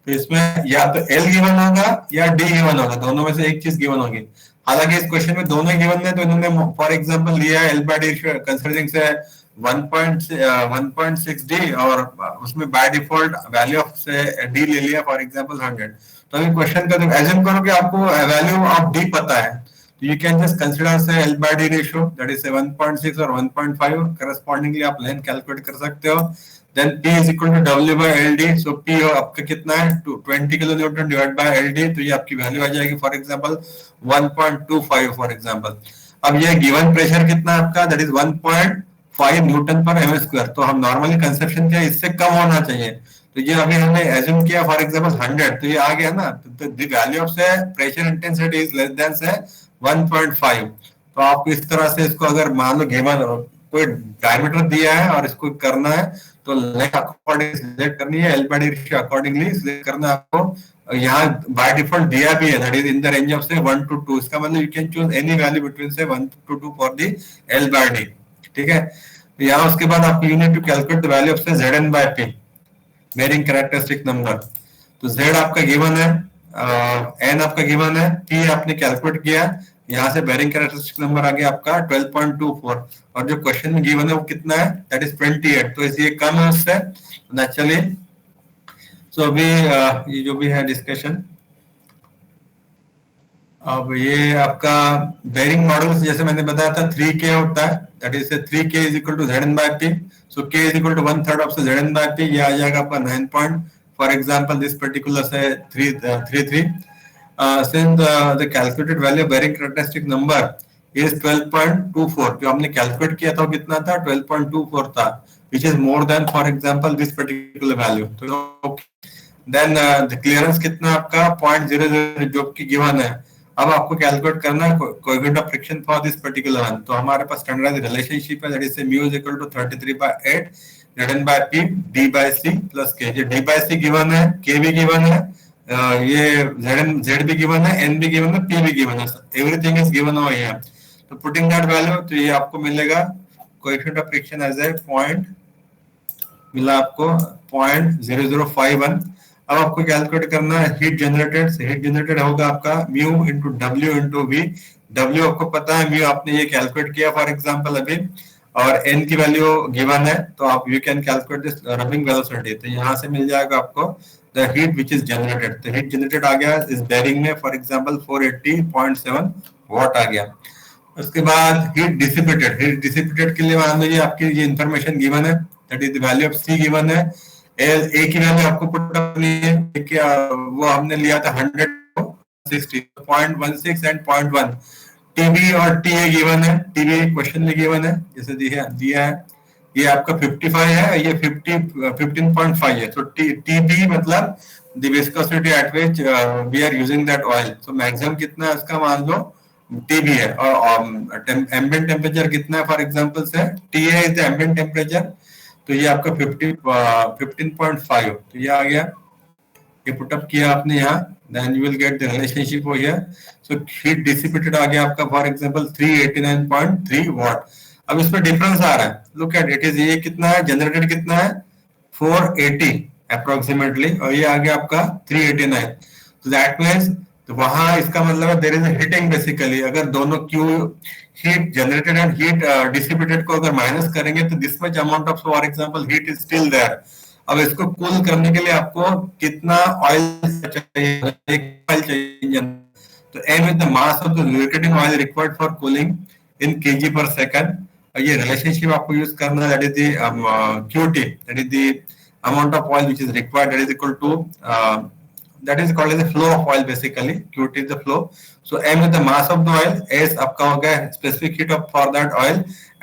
तो इसमें या तो एल गिवन होगा या डी गिवन होगा, दोनों में से एक चीज गिवन होगी. हालांकि इस क्वेश्चन में दोनों ही गिवन है, तो इन्होंने फॉर एग्जांपल लिया है एल बाय डी कंसीडरिंग से 1.6 डी, और उसमें बाय डिफॉल्ट वैल्यू ऑफ से डी ले लिया फॉर एग्जांपल 100. तो अभी क्वेश्चन का जब एज्यूम करो कि आपको वैल्यू ऑफ डी पता है, तो यू कैन जस्ट कंसीडर से L by D ratio, that is 1.6 और 1.5, करस्पॉन्डिंगली आप लेंथ कैलकुलेट कर सकते हो. Then P is equal to W by LD. So P आपका कितना है, 20 kilo newton divide by LD, तो ये आपकी वैल्यू आ जाएगी फॉर एग्जांपल 1.25 फॉर एग्जांपल. अब ये गिवन प्रेशर कितना है आपका, that is 1.5 newton per M square. तो हम नॉर्मली कंसेप्शन क्या, इससे कम होना चाहिए, तो ये अभी हमने एज्यूम किया फॉर एग्जांपल 100, तो ये आ गया ना. तो द वैल्यू ऑफ से pressure intensity is less then से 1.5. तो आपको इस तरह से इसको अगर मान लो गिवन कोई डायमीटर दिया है और इसको करना है, तो लेंथ अकॉर्डिंग सिलेक्ट करनी है, L by D ratio accordingly select करना है आपको. यहाँ बाय डिफॉल्ट दिया भी है, that is in the range of say 1 to 2. इसका मतलब you can choose any value between say 1 to 2 for the L by D, ठीक है. तो यहाँ उसके बाद आपको you need to calculate the value of say Zn by P, bearing characteristic number. तो Z आपका गिवन है, N आपका गिवन है, P आपने कैलकुलेट किया, यहाँ से बेरिंग कैरेक्टरिस्टिक नंबर आ गया आपका 12.24, और जो क्वेश्चन में गिवन है वो कितना है, दैट इज 28. तो इसलिए कम है उससे नेचुरली. सो अभी ये जो भी है डिस्कशन, अब ये आपका बेरिंग मॉडल जैसे मैंने बताया था 3K होता है, that is 3K is equal to Zn by P. So K is equal to 1/3 of Zn by P. ये आ जाएगा आपका 9 point for example this particular say 33. Since the calculated value of bearing characteristic number is 12.24, जो हमने कैलकुलेट किया था वो कितना था, 12.24 था, which is more than for example this particular value. तो okay. Then the clearance कितना आपका 0.00 जो कि given है. अब आपको कैलकुलेट करना है coefficient of friction for this particular one. तो हमारे पास स्टैंडर्डाइज्ड रिलेशनशिप है, that is mu is equal to 33/8 Zn by P D by C plus K. ये D by C given है, K भी given है, ये Z भी गिवन है, N भी गिवन है, P भी गिवन है, everything is given over here. तो पुटिंग दैट वैल्यू, तो ये आपको मिलेगा coefficient of friction as a point मिला आपको 0.0051. अब आपको कैलकुलेट करना है हीट जनरेटेड होगा आपका mu into W into V. W आपको पता है, म्यू आपने ये कैलकुलेट किया फॉर एग्जांपल अभी, और N की वैल्यू गिवन है, तो आप you can calculate this running velocity. तो यहाँ से मिल जाएगा आपको the heat which is generated. तो heat generated आ गया इस बेरिंग में फॉर एग्जांपल 480.7 वाट आ गया. उसके बाद heat dissipated के लिए मान लीजिए आपकी ये इंफॉर्मेशन गिवन है, that is the value of C given है, A की वैल्यू आपको पुट करनी है, वो हमने लिया था 160, 0.16 एंड 0.1. TB और TA गिवन है, TB क्वेश्चन में गिवन है जैसे दिया है, ये आपका 55 है, ये 15.5 है. तो TB मतलब the viscosity at which we are using that oil. So maximum कितना है इसका मान लो TB है, और एम्बिएंट टेम्परेचर कितना है फॉर एग्जांपल से TA is the ambient temperature. तो ये आपका 15.5, तो ये आ गया, ये पुटअप किया आपने यहाँ, then you will get the relationship हो गया। सो हीट डिसिपेटेड आ गया आपका फॉर एग्जांपल 389.3 वाट। अब इसमें डिफरेंस आ रहा है, लुक एट इट इज, ये कितना है जनरेटेड, कितना है 480 अप्रोक्सीमेटली, और ये आ गया आपका 389। तो दैट मींस, तो वहां इसका मतलब है there is a heating basically. अगर दोनों Q heat generated and heat dissipated को अगर माइनस करेंगे तो this much amount of for example heat is still there. अब इसको कूल करने के लिए आपको कितना ऑयल चाहिए, एक ऑयल चाहिए। तो m is the mass of the lubricating oil required for cooling in kg per second। और ये रिलेशनशिप आपको यूज करना है, that is the QT, that is the amount of oil which is required, that is equal to that is called as the flow of oil basically, QT is the flow। So m is the mass of the oil, s आपका हो गया specific heat of for that oil,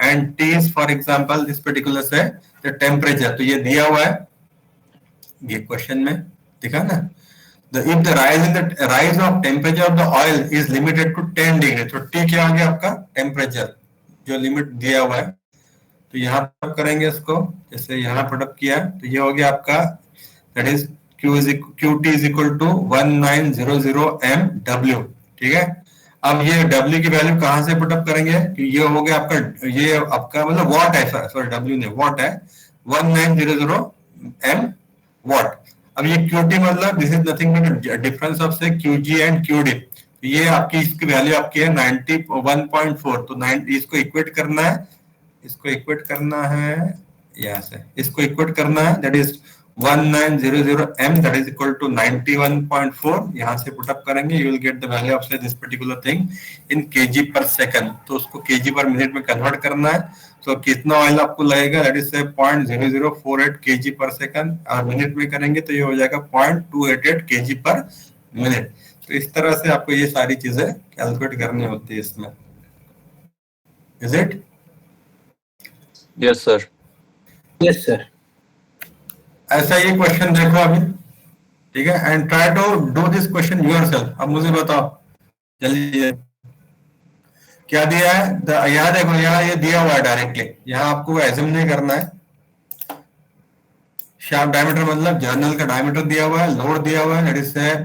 and T is for example this particular say the temperature। तो ये दिया हुआ है, ये क्वेश्चन में दिखा ना, if the rise of temperature of the oil is limited to 10 degree, तो T क्या हो गया आपका टेम्परेचर जो लिमिट दिया हुआ है। तो यहाँ पुटअप करेंगे इसको, जैसे यहाँ पुटअप किया तो ये हो गया आपका, that is QT is equal to 1900 MW, ठीक है। अब ये W की वैल्यू कहाँ से पुटअप करेंगे, कि ये हो गया आपका, ये आपका मतलब वॉट है, सॉरी W नहीं वॉट है, 1900 M वॉट। अब ये QT मतलब this is nothing but difference of से QG एंड QD। ये आपकी इसकी वैल्यू आपकी है 91.4। तो 9 इसको इक्वेट करना है, इसको इक्वेट करना है यहाँ से, इसको इक्वेट करना है, that is 1900 M, that is equal to 91.4। यहाँ से पुटअप करेंगे, you will get the value of this particular thing in kg per second. तो उसको kg पर मिनट में कन्वर्ट करना है। तो कितना ऑयल आपको लगेगा, that is 0.0048 kg per second, और मिनट में करेंगे तो ये हो जाएगा 0.288 kg पर मिनट। तो इस तरह से आपको ये सारी चीजें कैलकुलेट करनी होती है इसमें। Is it? Yes sir. Yes sir. ऐसा ये क्वेश्चन देखो अभी, ठीक है, and try to do this question yourself. अब मुझे बताओ जल्दी क्या दिया है, यहाँ देखो, यहाँ ये दिया हुआ है डायरेक्टली, यहाँ आपको एज्यूम नहीं करना है। शाफ्ट डायमीटर मतलब जर्नल का डायमीटर दिया हुआ है, लोड दिया हुआ है, that is say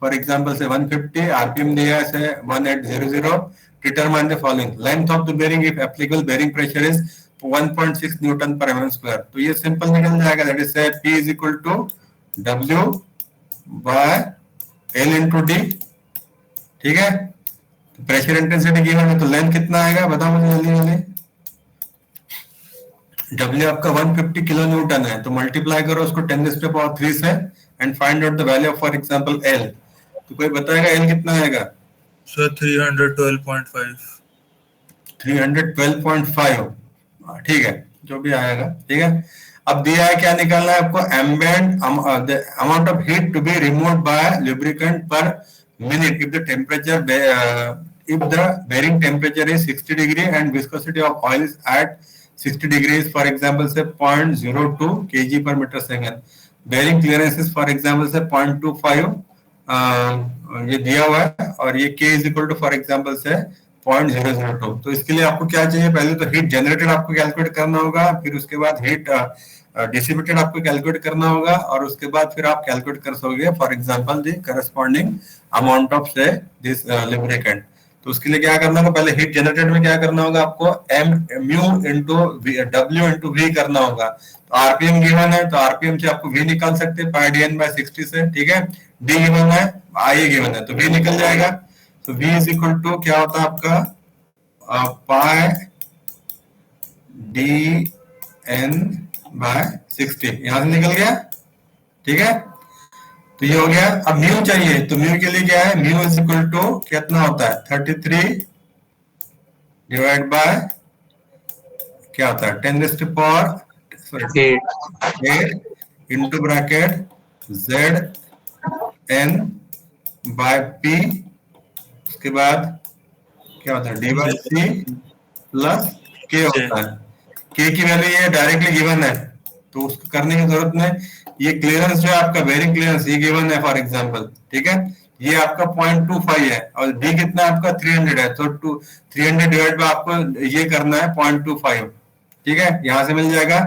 for example say 150, RPM दिया है say 1800। Determine the following, length of the bearing if applicable bearing pressure is 1.6 newton per mm square. तो ये सिंपल निकल जाएगा, that is say P is equal to W by L into D, ठीक है। प्रेशर इंटेंसिटी गिवन है, तो लेंथ कितना आएगा बताओ मुझे जल्दी जल्दी। W आपका 150 किलो न्यूटन है, तो मल्टीप्लाई करो उसको 10⁻³ से and find out the value of for example L। तो कोई बताएगा L कितना आएगा? सर 312.5। 312.5, ठीक है, जो भी आएगा, ठीक है। अब दिया है क्या निकालना है आपको, ambient amount of heat to be removed by lubricant per minute if the temperature if the bearing temperature is 60 degree and viscosity of oil is at 60 degrees, for example say 0.02 kg per meter second, bearing clearance is for example say 0.25, ये दिया हुआ है, और ये k is equal to for example से 0.002। तो इसके लिए आपको क्या चाहिए, पहले तो हीट जनरेटेड आपको कैलकुलेट करना होगा, फिर उसके बाद हीट डिसिपेटेड आपको कैलकुलेट करना होगा, और उसके बाद फिर आप कैलकुलेट कर सकोगे for example the corresponding amount of से दिस लुब्रिकेंट। तो उसके लिए क्या करना होगा, पहले हीट जनरेटेड में क्या करना होगा आपको, mu into W into V करना होगा। तो आरपीएम गिवन है, तो आरपीएम से आपको V निकाल सकते हैं πdn/60 से, ठीक है। D गिवन है, I गिवन है, तो V निकल जाएगा। तो V इज इक्वल टू क्या होता है आपका, πdn/60, यहां से निकल गया, ठीक है। तो ये हो गया। अब म्यू चाहिए, तो म्यू के लिए क्या है, म्यू इज इक्वल टू कितना होता है 33 डिवाइड बाय क्या होता है 10⁸ into bracket ZN by P, उसके बाद क्या होता है D/C प्लस K होता है। K की वैल्यू ये डायरेक्टली गिवन है, तो उसको करने की जरूरत नहीं। ये क्लियरेंस जो है आपका बेरिंग क्लियरेंस ये गिवन है फॉर एग्जांपल, ठीक है। ये आपका 0.25 है और D कितना है आपका 300 है, तो 300 डिवाइड बाय आपको ये करना है 0.25, ठीक है। यहां से मिल जाएगा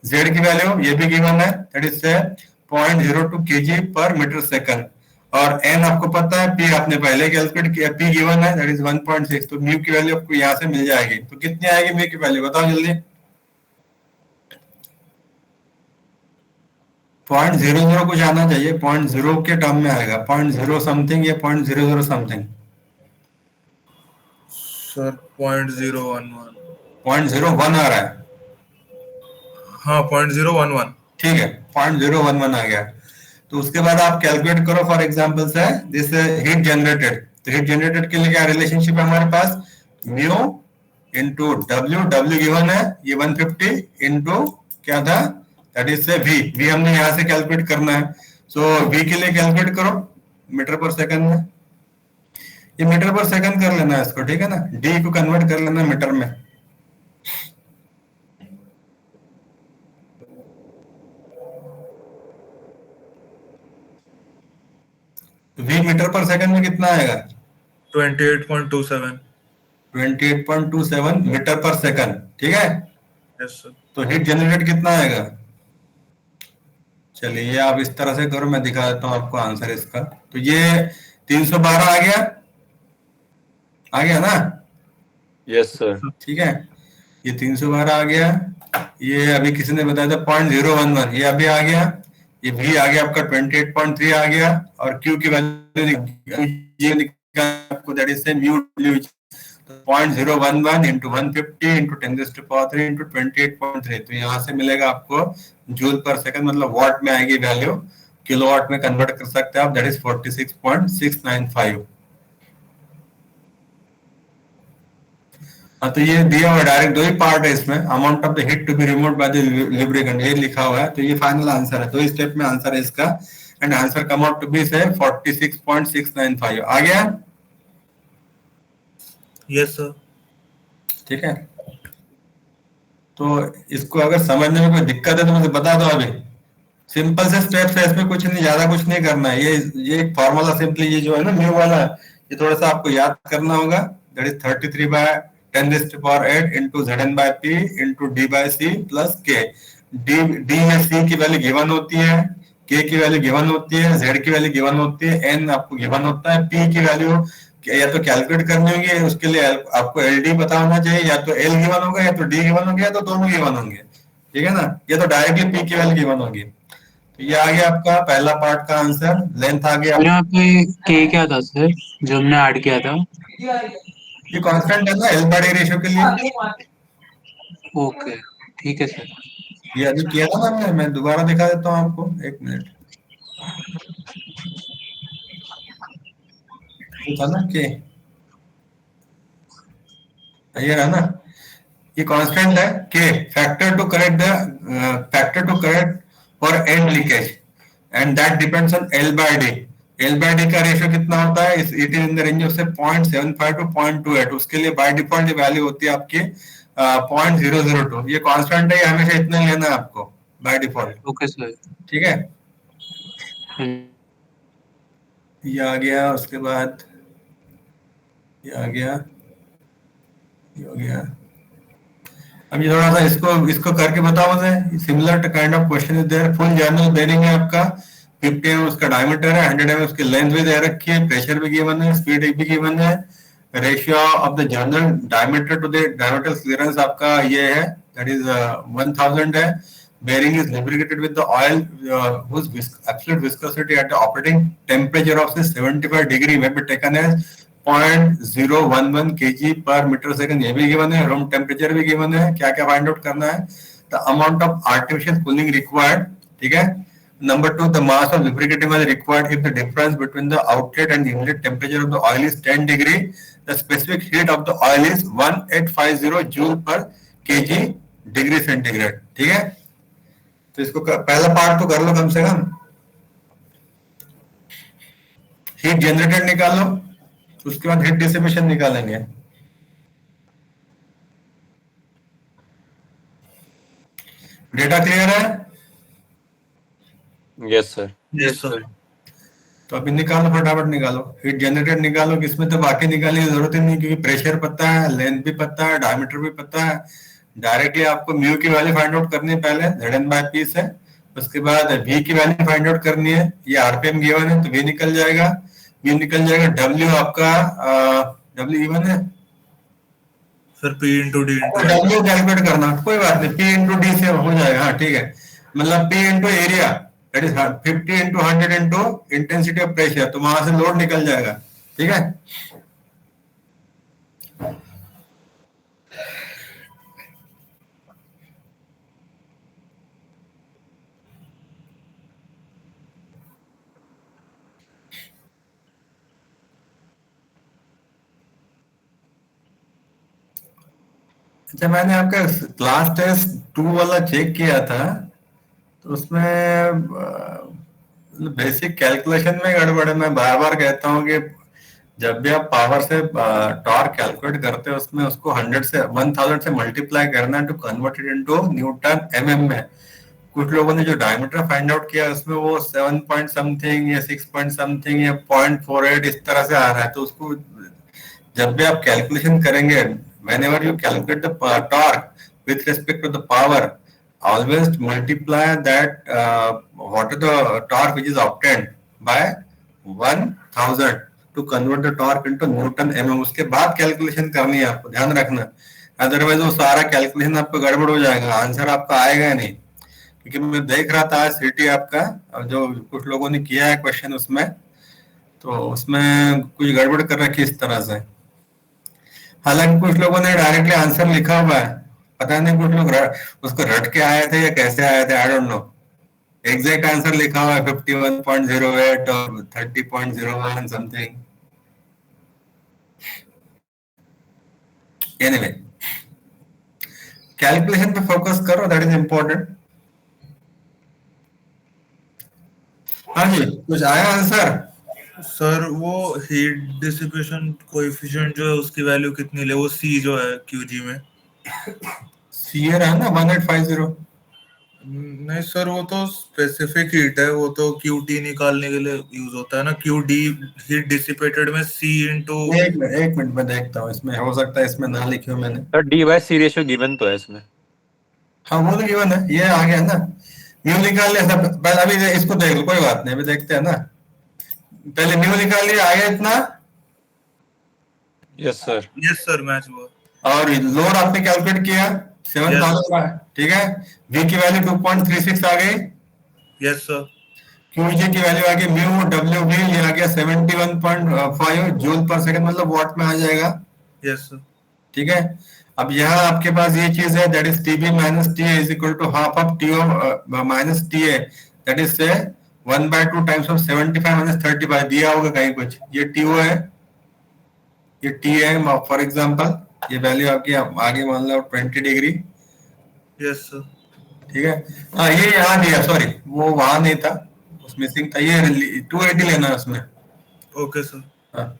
Z की वैल्यू ये भी गिवन है, दैट इज 0.02 kg पर मीटर सेकंड, और n आपको पता है, p आपने पहले कैलकुलेट किया, p गिवन है दैट इज 1.6, तो म्यू की वैल्यू आपको यहाँ से मिल जाएगी। तो कितनी आएगी म्यू की वैल्यू, बताओ जल्दी। 0.00 कुछ आना चाहिए, 0.0 के टर्म में आएगा, 0.0 समथिंग या 0.00 समथिंग। सर 0.011। 0.01 आ रहा है, हाँ 0.011। ठीक है, 0.011 आ गया। तो उसके बाद आप कैलकुलेट करो, for example say this heat generated, तो हीट जनरेटेड के लिए क्या रिलेशनशिप है हमारे पास, mu into W, W given है ये 150 इनटू क्या था, दैट इज से वी हमने यहाँ से कैलकुलेट करना है। सो वी के लिए कैलकुलेट करो मीटर पर सेकंड में, ये मीटर पर सेकंड कर लेना है इसको, ठीक है ना, डी को कन्वर्ट कर लेना मीटर में। वी मीटर पर सेकंड में कितना आएगा, 28.27। 28.27 मीटर पर सेकंड, ठीक है। Yes sir. तो हीट जनरेटेड कितना आएगा, चलिए आप इस तरह से करो, मैं दिखा देता हूँ आपको आंसर इसका। तो ये 312 आ गया ना, यस सर। ठीक है, ये 312 आ गया, ये अभी किसी ने बताया था 0.011, ये अभी आ गया, ये भी आ गया आपका 28.3 आ गया, और क्यू की वैल्यू ये निकाला आपको, that is mu, 0.011 into 150 into 10⁻³ into 28.3, तो यहाँ से मिलेगा आपको जूल पर सेकंड, मतलब वाट में आएगी वैल्यू, किलोवाट में कन्वर्ट कर सकते हैं आप, दैट इज 46.695। हाँ, तो ये दिया हुआ डायरेक्ट, दो ही पार्ट है इसमें, amount of the heat to be removed by the lubricant, ये लिखा हुआ है, तो ये फाइनल आंसर है, दो स्टेप में आंसर है इसका, and answer come out to be say 46.695 आ गया। Yes sir. ठीक है, तो इसको अगर समझने में कोई दिक्कत है तो मुझे बता दो, अभी सिंपल से स्टेप्स है, इसमें कुछ नहीं, ज्यादा कुछ नहीं करना है, ये एक फॉर्मूला सिंपली, ये जो है ना म्यू वाला, ये थोड़ा सा आपको याद करना होगा, that is 33/10⁸ into Zn/P into D/C plus K। D में C की वैल्यू गिवन होती है, K की वैल्यू गिवन होती है, Z की वैल्यू गिवन होती है, N आपको गिवन होता है, P की वैल्यू या तो कैलकुलेट करनी होगी, उसके लिए आपको LD पता होना चाहिए, या तो L गिवन होगा या तो D गिवन होगा या तो दोनों गिवन होंगे, ठीक है ना, या तो डायरेक्टली P की वैल्यू गिवन होगी। तो ये आ गया आपका पहला पार्ट का आंसर, लेंथ आ गया। यहाँ पे K क्या था सर, जो हमने ऐड किया था? ये कांस्टेंट है ना L/D रेशियो के लिए। ओके, ठीक है सर। ये अभी किया था ना मैं दोबारा दिखा देता हूँ आपको, एक मिनट, ये था ना के, ये है ना, ये कांस्टेंट है K, factor to correct for end leakage, and that depends on L/D। L/D का रेशियो कितना होता है, it is in the range of say 0.75 to 0.28, उसके लिए बाय डिफॉल्ट वैल्यू होती है आपकी 0.002। ये कांस्टेंट है, ये हमेशा इतना लेना है आपको बाय डिफॉल्ट। Okay sir. ठीक है, ये आ गया, उसके बाद ये आ गया, ये हो गया। अब ये थोड़ा सा इसको करके बताओ मुझे, similar kind of question is there. Full journal bearing है आपका, 50 mm उसका डायमीटर है, 100 mm उसकी लेंथ भी दे रखी है, प्रेशर भी गिवन है, स्पीड भी गिवन है, ratio of the journal diameter to the diameter clearance आपका ये है, दैट इज 1000 है। Bearing is lubricated with the oil whose absolute viscosity at the operating temperature of say 75 degree may be taken as 0.011 kg per meter second, ये भी गिवन है, रूम टेम्परेचर भी गिवन है, क्या क्या फाइंड आउट करना है, the amount of artificial cooling required, ठीक है। Number 2, the mass of lubricating oil required if the difference between the outlet and the inlet temperature of the oil is 10 degree, the specific heat of the oil is 1850 joule per kg degree centigrade, ठीक है। तो इसको पहला पार्ट तो कर लो कम से कम, हीट जनरेटेड निकालो, उसके बाद हीट डिसिपेशन निकालेंगे। डेटा क्लियर है? Yes sir. Yes sir. तो अभी निकालो, फटाफट निकालो, हीट जनरेटेड निकालो, इसमें तो बाकी निकालने की जरूरत ही नहीं, क्योंकि प्रेशर पता है, लेंथ भी पता है, डायमीटर भी पता है, डायरेक्टली आपको म्यू की वैल्यू फाइंड आउट करनी है पहले ZN/P से, उसके बाद V की वैल्यू फाइंड आउट करनी है। ये RPM गिवन है तो V निकल जाएगा, V निकल जाएगा। W आपका W गिवन है सर P इंटू डी तो इंटू W कैलकुलेट करना, कोई बात नहीं, P इंटू डी से हो जाएगा। हाँ ठीक है, मतलब P into area that is 50 into 100 into intensity of pressure, तो वहां से लोड निकल जाएगा। ठीक है, अच्छा मैंने आपका क्लास टेस्ट 2 वाला चेक किया था, तो उसमें बेसिक कैलकुलेशन में गड़बड़ है। मैं बार बार कहता हूँ कि जब भी आप पावर से टॉर्क कैलकुलेट करते हो उसमें उसको 100 से 1000 से मल्टीप्लाई करना है to convert it into newton mm में। कुछ लोगों ने जो डायमीटर फाइंड आउट किया उसमें वो 7 पॉइंट समथिंग या 6 पॉइंट समथिंग या 0.48 इस तरह से आ रहा है। तो उसको जब भी आप कैलकुलेशन करेंगे, whenever you calculate the torque with respect to the power, always multiply that what is the torque which is obtained by 1000 to convert the torque into Newton mm। उसके बाद कैलकुलेशन करनी है, आपको ध्यान रखना, अदरवाइज वो सारा कैलकुलेशन आपको गड़बड़ हो जाएगा, आंसर आपका आएगा नहीं। क्योंकि मैं देख रहा था सिटी आपका जो कुछ लोगों ने किया है क्वेश्चन उसमें, तो उसमें कुछ गड़बड़ कर रखी इस तरह से। हालांकि कुछ लोगों ने डायरेक्टली आंसर लिखा हुआ है, पता नहीं कुछ लोग उसको रट के आए थे या कैसे आए थे, आई डोंट नो। एग्जैक्ट आंसर लिखा हुआ है 51.08 और 30.01 समथिंग। एनीवे, कैलकुलेशन पे फोकस करो, दैट इज इम्पोर्टेंट। हाँ जी, कुछ आया आंसर? सर वो हीट डिसिपेशन कोएफिशिएंट जो है उसकी वैल्यू कितनी ले, वो C जो है QG में सीयर है ना 1850। नहीं सर, वो तो स्पेसिफिक हीट है, वो तो QT निकालने के लिए यूज होता है ना। QD हीट डिसिपेटेड में C इंटू। एक मिनट मैं देखता हूँ, इसमें हो सकता है इसमें ना लिखी हो मैंने। सर D/C रेशियो गिवन तो है इसमें। हाँ वो तो गिवन है, ये आ गया ना, म्यू निकाल लिया सब पहले। अभी इसको देख लो, कोई बात नहीं, अभी देखते हैं ना। पहले म्यू निकाल लिया, आ गया इतना। यस सर मैच हुआ। और लोड आपने कैलकुलेट किया 7000 का, ठीक है। V की वैल्यू 2.36 आ गई। Yes sir. QG की वैल्यू आ गई, म्यू WV ये आ गया 71.5 जूल पर सेकंड, मतलब वाट में आ जाएगा। Yes sir. ठीक है, अब यहाँ आपके पास ये चीज है, that is TB minus TA is equal to half of TO minus TA, that is say 1/2 times of 75 minus 35 दिया होगा कहीं कुछ। ये TO है, ये TA है फॉर एग्जांपल, ये वैल्यू आपकी आगे मान लो 20 डिग्री। Yes sir. ठीक है, हाँ ये यहाँ दिया, सॉरी वो वहां नहीं था, उस मिसिंग था, ये 280 लेना है उसमें। Okay sir. हाँ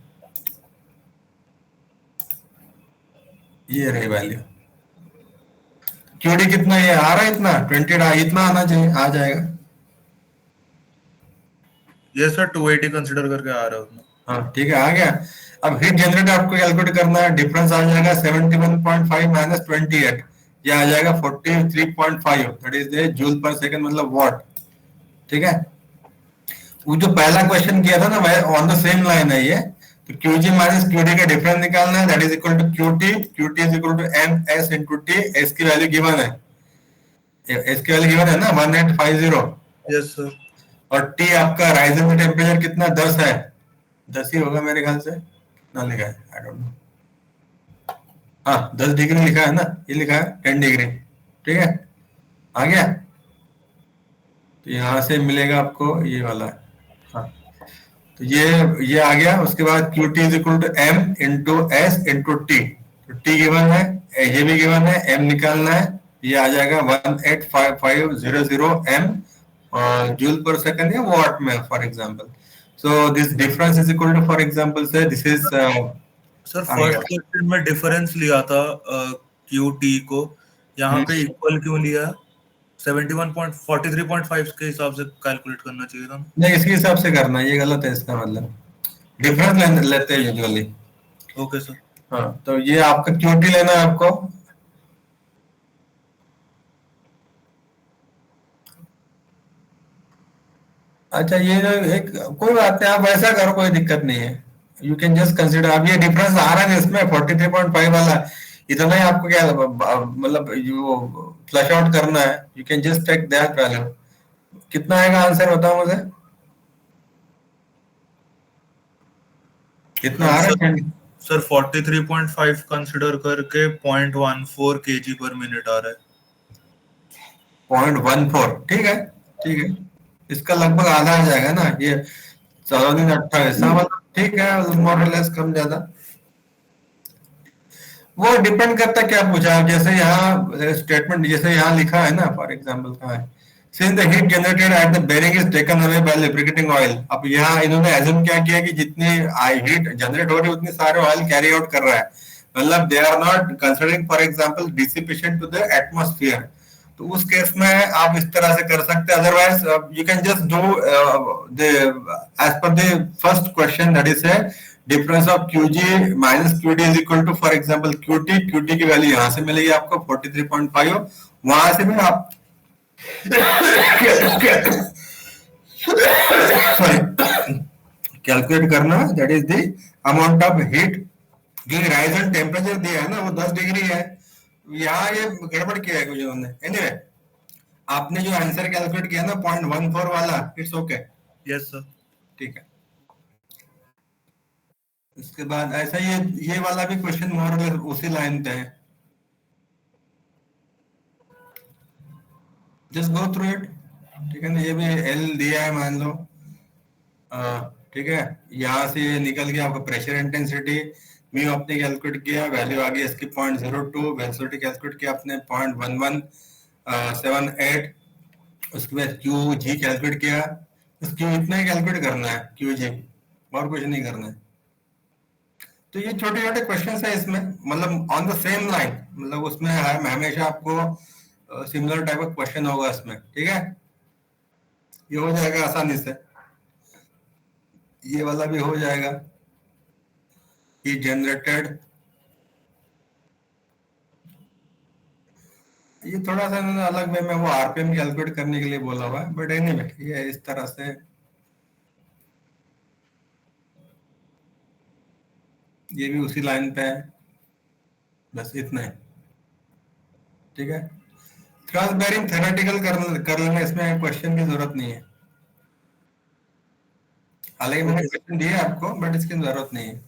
ये रही वैल्यू। QD कितना ये आ रहा है, इतना 20 इतना आना चाहिए, आ जाएगा। यस सर, 280 कंसीडर करके आ रहा है उतना। हाँ ठीक है, आ गया। अब हीट जनरेट आपको कैलकुलेट करना है, डिफरेंस आ जाएगा 71.5 माइनस 28, ये आ जाएगा 43.5, दैट इज द जूल पर सेकंड, मतलब वाट। ठीक है, वो जो पहला क्वेश्चन किया था ना, ऑन द सेम लाइन है ये। तो QG माइनस QD का डिफरेंस निकालना है, that is equal to QT is equal to MS into T। S की वैल्यू गिवन है, S की वैल्यू गिवन है ना 1850। Yes sir. और T आपका राइजन का टेम्परेचर कितना 10 है, 10 ही होगा मेरे ख्याल से, ना लिखा है आई डोंट नो। हाँ 10 डिग्री लिखा है ना, ये लिखा है 10 डिग्री। ठीक है, आ गया। तो यहाँ से मिलेगा आपको ये वाला। हाँ तो ये आ गया। उसके बाद QT is equal to M into S into T। तो T गिवन है, ये भी गिवन है, M निकालना है, ये आ जाएगा 185500 M जूल पर सेकंड या वाट में for example. So this difference is equal to, for example say this is sir first question में डिफरेंस लिया था QT को, यहाँ पे इक्वल क्यों लिया? 43.5 के हिसाब से कैलकुलेट करना चाहिए था। नहीं, इसके हिसाब से करना, ये गलत है, इसका मतलब डिफरेंस लेते हैं यूजुअली। Okay sir. हाँ तो ये आपका QT लेना है आपको, अच्छा ये जो एक, कोई बात नहीं, आप वैसा करो, कोई दिक्कत नहीं है। यू कैन जस्ट कंसिडर, अब ये डिफरेंस आ रहा है इसमें 43.5 वाला, इतना ही आपको क्या मतलब जो फ्लश आउट करना है, you can just take that value. कितना आएगा आंसर बताओ मुझे, कितना आ रहा है? सर 43.5 कंसिडर करके 0.14 kg पर मिनट आ रहा है। 0.14, ठीक है, ठीक है, इसका लगभग आधा आ जाएगा ना ये, 1428, मतलब ठीक है, मोर लेस कम ज्यादा। वो डिपेंड करता है क्या पूछा है, जैसे यहाँ स्टेटमेंट जैसे यहाँ लिखा है ना, फॉर एग्जांपल कहाँ है, since the heat generated at the bearing is taken away by lubricating oil. अब यहाँ इन्होंने एज्यूम क्या किया कि जितनी हीट जनरेट हो रही है उतनी सारे ऑयल कैरी आउट कर रहा है, मतलब they are not considering for example dissipation to the atmosphere. तो उस केस में आप इस तरह से कर सकते हैं, otherwise you can just do the as per the first question, that is difference of QG minus QD is equal to, for example QT की वैल्यू यहाँ से मिलेगी आपको 43.5, वहां से भी आप सॉरी कैलकुलेट करना, that is the amount of heat, जो राइजन टेम्परेचर दिया है ना वो 10 डिग्री है, यहाँ ये गड़बड़ किया है कुछ उन्होंने। एनीवे आपने जो आंसर कैलकुलेट किया ना 0.14 वाला, इट्स ओके। Yes sir. ठीक है, इसके बाद ऐसा ये वाला भी क्वेश्चन मोर उसी लाइन पे है, जस्ट गो थ्रू इट, ठीक है ना। ये भी एल दिया है मान लो, ठीक है, यहाँ से ये निकल गया आपका प्रेशर इंटेंसिटी, म्यू आपने कैलकुलेट किया, वैल्यू आ गई इसकी 0.02, वेलोसिटी कैलकुलेट किया आपने 0.1178, उसके बाद क्यू जी कैलकुलेट किया, बस क्यू इतना ही कैलकुलेट करना है, क्यू जी, और कुछ नहीं करना है। तो ये छोटे छोटे क्वेश्चन है इसमें, मतलब ऑन द सेम लाइन, मतलब उसमें हमेशा आपको सिमिलर टाइप ऑफ क्वेश्चन होगा इसमें, ठीक है, ये हो जाएगा आसानी से, ये वाला भी हो जाएगा, ये जनरेटेड, ये थोड़ा सा इन्होंने अलग वे में वो आरपीएम कैलकुलेट करने के लिए बोला हुआ है, बट एनीवे ये इस तरह से ये भी उसी लाइन पे है, बस इतना ही, ठीक है। थ्रस्ट बेरिंग थ्योरेटिकल कर लेना, इसमें क्वेश्चन की जरूरत नहीं है, हालांकि मैंने क्वेश्चन दिया आपको, बट इसकी जरूरत नहीं है,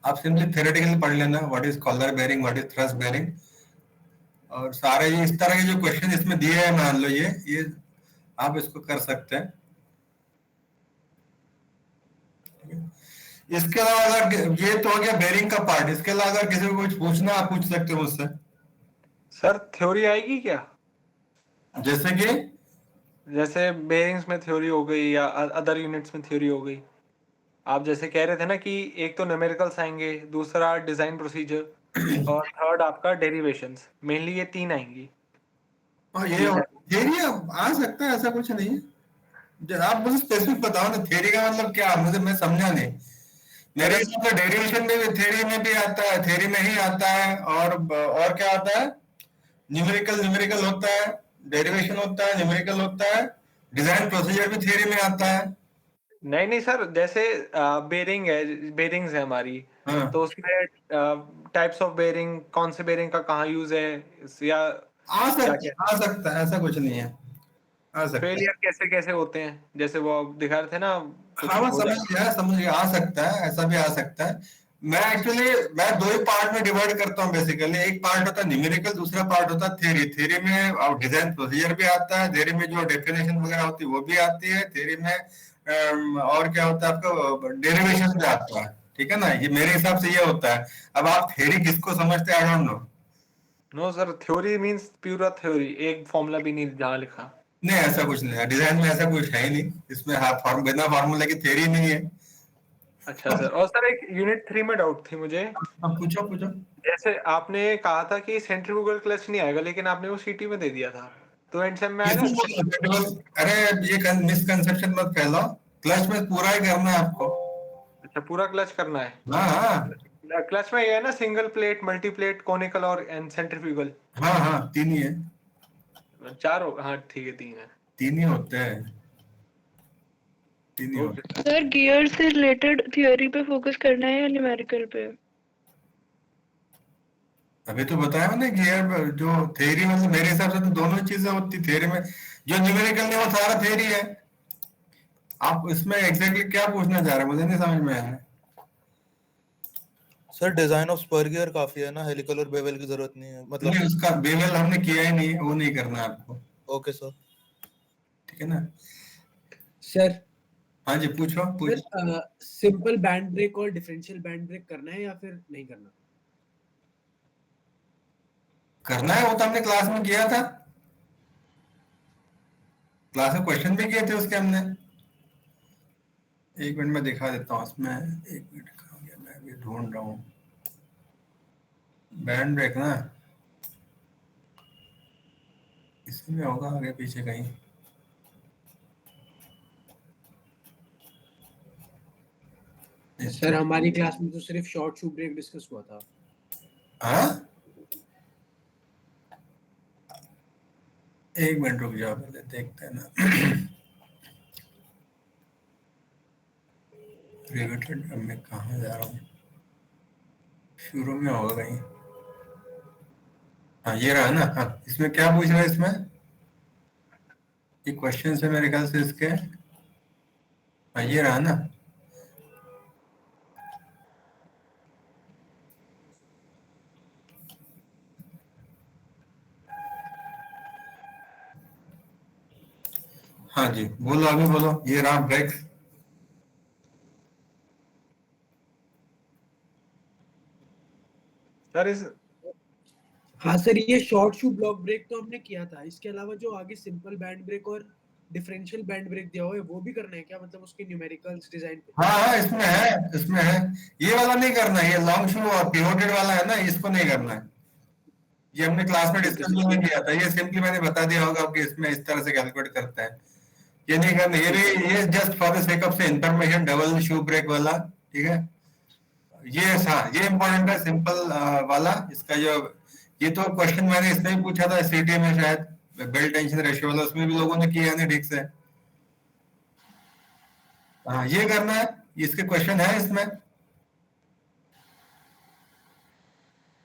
आप सिंपली थ्योरेटिकल पढ़ लेना, what is collar bearing, what is thrust bearing, और सारे ये इस तरह के जो क्वेश्चन इसमें दिए हैं, मान लो ये आप इसको कर सकते हैं। इसके अलावा अगर ये तो हो गया बेरिंग का पार्ट, इसके अलावा अगर किसी को कुछ पूछना आप पूछ सकते हो मुझसे। सर थ्योरी आएगी क्या? जैसे कि जैसे बेयरिंग्स में थ्योरी हो गई या अदर यूनिट्स में थ्योरी हो गई, आप जैसे कह रहे थे ना कि एक तो न्यूमेरिकल्स आएंगे, दूसरा डिजाइन प्रोसीजर और थर्ड आपका डेरिवेशंस, मेनली ये तीन आएंगी। हाँ, ये थियरी आ सकता है, ऐसा कुछ नहीं है, आप मुझे स्पेसिफिक बताओ ना, थियरी का मतलब क्या, मुझे मैं समझा नहीं। मेरे हिसाब से डेरिवेशन में भी थियरी में भी आता है, थियरी में ही आता है, और क्या आता है, न्यूमेरिकल होता है, डेरिवेशन होता है, न्यूमेरिकल होता है, डिजाइन प्रोसीजर भी थियरी में आता है। नहीं नहीं सर, जैसे बेरिंग है, बेरिंग्स है हमारी, हाँ, तो उसमें टाइप्स ऑफ बेरिंग, कौन से बेरिंग का कहाँ यूज है, या आ क्या सकता है, ऐसा कुछ नहीं है, आ सकता है। फेलियर कैसे कैसे होते हैं, जैसे वो आप दिखा रहे थे ना, कुछ हाँ, मैं हो समझ गया, आ सकता है, ऐसा भी आ सकता है। मैं दो ही पार्ट में डिवाइड करता हूँ बेसिकली, एक पार्ट होता है न्यूमेरिकल, दूसरा पार्ट होता है थ्योरी। थ्योरी में डिजाइन प्रोसीजर भी आता है, थ्योरी में जो डेफिनेशन वगैरह होती है वो भी आती है, थ्योरी में और क्या होता है आपका, डेरिवेशन भी आता है, ठीक है ना, ये मेरे हिसाब से ये होता है। अब आप थ्योरी किसको समझते हैं, I don't know. No sir, theory means प्यूरा थ्योरी, एक फॉर्मूला भी नहीं जहाँ लिखा। नहीं, ऐसा कुछ नहीं है, डिजाइन में ऐसा कुछ है ही नहीं, इसमें बिना फार्मूला की थ्योरी नहीं है। अच्छा सर, और सर एक यूनिट 3 में डाउट थी मुझे, अब पूछो। जैसे आपने कहा था कि सेंट्रीफ्यूगल क्लच नहीं आएगा, लेकिन आपने वो सीटी में दे दिया था, तो एंडसेम में आएगा? अरे ये मिसकंसेप्शन मत फैलाओ, क्लच में पूरा ही करना है आपको। अच्छा, पूरा क्लच करना है। हाँ क्लच में ये है ना, single plate, multi plate, conical और सेंट्रीफ्यूगल। हाँ, तीन ही है, चार हो, हाँ ठीक है, तीन है। तीन ही होते हैं। तीन ही होगा। ओके सर गियर से रिलेटेड थियोरी पे फोकस करना है या न्यूमेरिकल पे? अभी तो बताया मैंने गियर जो थ्योरी मतलब मेरे हिसाब से तो दोनों चीजें होती थ्योरी में। जो न्यूमेरिकल नहीं वो सारा थ्योरी है। आप इसमें एग्जैक्टली क्या पूछना चाह रहे हैं मुझे नहीं समझ में आया। Sir design of spur gear काफी है ना, हेलिकल और बेवल की जरूरत नहीं है नहीं मतलब। उसका बेवल हमने किया ही नहीं, वो नहीं करना है आपको। Okay sir. ठीक है ना। सर हाँ जी पूछो पूछो। सर सिंपल बैंड ब्रेक और डिफरेंशियल बैंड ब्रेक करना है या फिर नहीं करना? करना है वो तो हमने क्लास में किया था। क्लास में क्वेश्चन भी किए थे उसके हमने। एक मिनट में दिखा देता हूँ उसमें। एक मिनट कहाँ गया, मैं अभी ढूंढ रहा हूँ। बैंड ब्रेक ना इसी में होगा आगे पीछे कहीं। सर हमारी क्लास में तो सिर्फ शॉर्ट शू ब्रेक डिस्कस हुआ था। हाँ एक मिनट रुक जाओ पहले देखते हैं ना। रिवेटेड अब मैं कहाँ जा रहा हूँ, शुरू में होगा कहीं। हाँ ये रहा ना। हाँ इसमें क्या पूछ रहा है इसमें, ये क्वेश्चन है मेरे ख्याल से इसके। हाँ ये रहा ना। हाँ जी बोलो अभी बोलो, ये रहा ब्रेक। सर इस हाँ सर ये शॉर्ट शू ब्लॉक ब्रेक तो हमने किया था, इसके अलावा जो आगे सिंपल बैंड ब्रेक और डिफरेंशियल बैंड ब्रेक दिया हुआ है वो भी करना है क्या, मतलब उसके न्यूमेरिकल्स डिजाइन पे? हाँ हाँ इसमें है, इसमें है। ये वाला नहीं करना है, ये लॉन्ग शू और पिवोटेड वाला है ना, इसको नहीं करना है। ये हमने क्लास में डिस्कस नहीं किया था, ये सिंपली मैंने बता दिया होगा कि इसमें इस तरह से कैलकुलेट करते हैं। ये नहीं करना, ये just for the sake of से इंफॉर्मेशन, डबल शू ब्रेक वाला। ठीक है ये हाँ ये इम्पोर्टेंट है सिंपल वाला। इसका जो ये तो क्वेश्चन मैंने इसमें भी पूछा था सीटी में शायद, बेल्ट टेंशन रेशियो वाला, उसमें भी लोगों ने किया नहीं ठीक से। हाँ ये करना है, इसके क्वेश्चन है इसमें।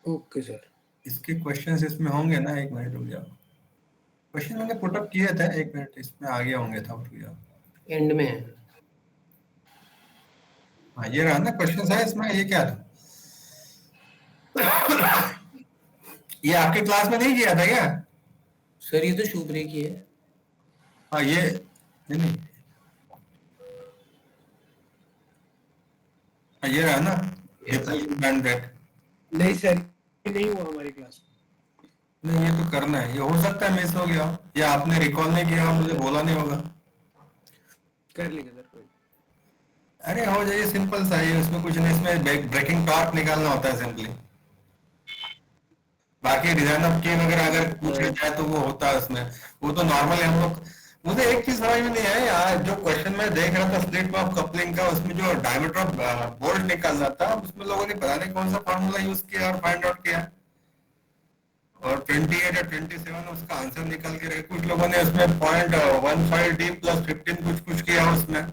Okay sir. इसके क्वेश्चंस इसमें होंगे ना, एक मिनट रुक जाओ। क्वेश्चन मैंने पुटअप किए थे, एक मिनट इसमें आगे होंगे था, रुक जाओ। एंड में है। हाँ ये रहा ना क्वेश्चन है इसमें। ये क्या था, ये आपके क्लास में नहीं किया था क्या? सर ये तो शू ब्रेक ही है। हाँ ये नहीं नहीं, हाँ ये रहा ना बैंड ब्रेक। नहीं सर ये नहीं हुआ हमारी क्लास में। नहीं ये तो करना है, ये हो सकता है मिस हो गया हो, या आपने रिकॉल नहीं किया हो, मुझे बोला नहीं होगा। कर लेंगे सर कोई। अरे हो जाइए, सिंपल सा है, इसमें कुछ नहीं, इसमें ब्रेकिंग टॉर्क निकालना होता है सिंपली। बाकी डिजाइन ऑफ केन वगैरह अगर पूछा जाए तो वो होता है उसमें, वो तो नॉर्मल है हम लोग। मुझे एक चीज समझ में नहीं आई यार, जो क्वेश्चन मैं देख रहा था स्प्लिट ऑफ कपलिंग का, उसमें जो डायमीटर ऑफ बोल्ट निकाल रहा था, उसमें लोगों ने पता नहीं कौन सा फॉर्मूला यूज किया और फाइंड आउट किया, और 28 या 27 उसका आंसर निकाल के रखे। कुछ लोगों ने उसमें 0.15 d प्लस 15 कुछ कुछ किया उसमें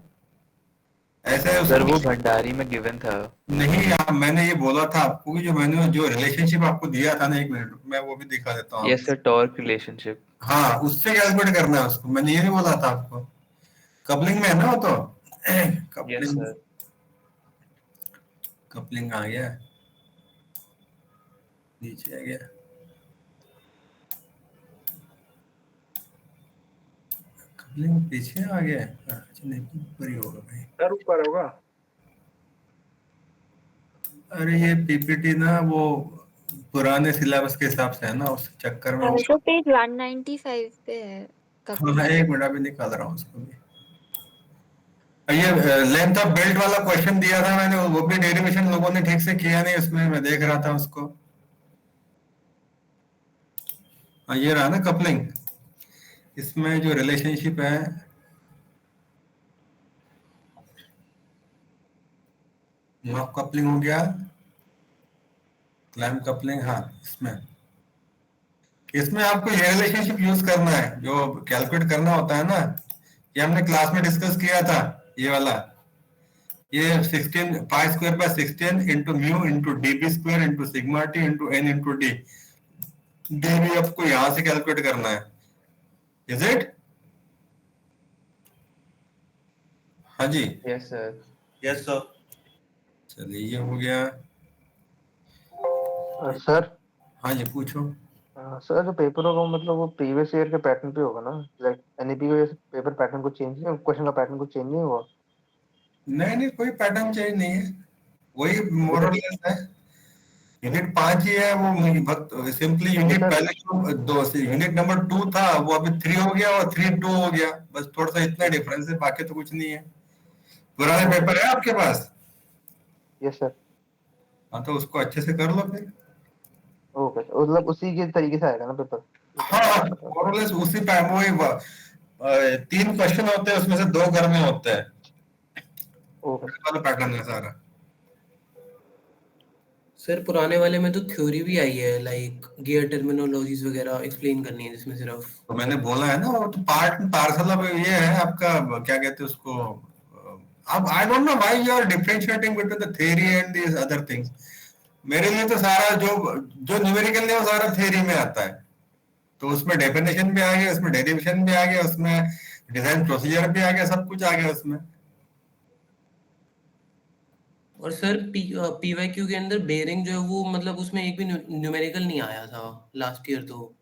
ऐसे। सर वो भंडारी में गिवन था। नहीं यार मैंने ये बोला था आपको कि जो मैंने जो रिलेशनशिप आपको दिया था ना, एक मिनट मैं वो भी दिखा देता हूँ। Yes sir, torque relationship. हाँ उससे कैलकुलेट करना है उसको, मैंने ये नहीं बोला था आपको। कपलिंग में है ना वो तो। Yes coupling sir. कपलिंग आ गया, नीचे आ गया। कपलिंग पीछे आ गया, अच्छा नहीं ऊपर ही होगा भाई। सर ऊपर होगा। अरे ये पीपीटी ना वो पुराने सिलेबस के हिसाब से है ना, उस चक्कर में तो पेज 195 पे है हाँ एक मिनट अभी निकाल रहा हूँ उसको भी। ये लेंथ ऑफ बेल्ट वाला क्वेश्चन दिया था मैंने, वो भी डेरिवेशन लोगों ने ठीक से किया नहीं उसमें, मैं देख रहा था उसको। हाँ ये रहा ना कपलिंग, इसमें जो रिलेशनशिप है नॉक कपलिंग हो गया, क्लैम्प कपलिंग। हाँ इसमें इसमें आपको ये रिलेशनशिप यूज करना है जो कैलकुलेट करना होता है ना, ये हमने क्लास में डिस्कस किया था। ये वाला, ये 16 pi square by 16 into mu into DB square into sigma T into N into D. D भी आपको यहां से कैलकुलेट करना है, इज इट? हाँ जी, यस सर। Yes sir. चलिए ये हो गया। सर हाँ जी पूछो। सर जो पेपर होगा वो मतलब वो प्रीवियस ईयर के पैटर्न पे होगा ना, लाइक एनईपी के पेपर पैटर्न को चेंज नहीं, क्वेश्चन का पैटर्न को चेंज नहीं हुआ? नहीं नहीं, कोई पैटर्न चेंज नहीं है, वही मोरलेस है। यूनिट 5 ही है वो, सिंपली यूनिट पहले जो दो यूनिट नंबर 2 था वो अभी 3 हो गया और 3 2 हो गया, बस थोड़ा सा इतना डिफरेंस है, बाकी तो कुछ नहीं है। पुराने पेपर है आपके पास? Yes sir. हाँ तो उसको अच्छे से कर लो फिर। ओके, मतलब उसी के तरीके से आएगा ना पेपर? हाँ मोरलेस उसी टाइम वही 3 क्वेश्चन होते हैं उसमें से 2 करने होते हैं, ओके वाला पैटर्न है सारा। सर पुराने वाले में तो थ्योरी भी आई है, लाइक गियर टर्मिनोलॉजीज वगैरह एक्सप्लेन करनी है जिसमें सिर्फ। तो मैंने बोला है ना, वो तो पार्ट पार्सल अब ये है आपका, क्या कहते हैं उसको, अब I don't know why you are differentiating between the theory and these other things. मेरे लिए तो सारा जो जो न्यूमेरिकल है वो सारा थ्योरी में आता है, तो उसमें डेफिनेशन भी आ गया, उसमें डेरिवेशन भी आ गया, उसमें डिजाइन प्रोसीजर भी आ गया, सब कुछ आ गया उसमें। और सर पीवाईक्यू के अंदर बेयरिंग जो है वो मतलब उसमें एक भी न्यूमेरिकल नहीं आया था लास्ट ईयर, तो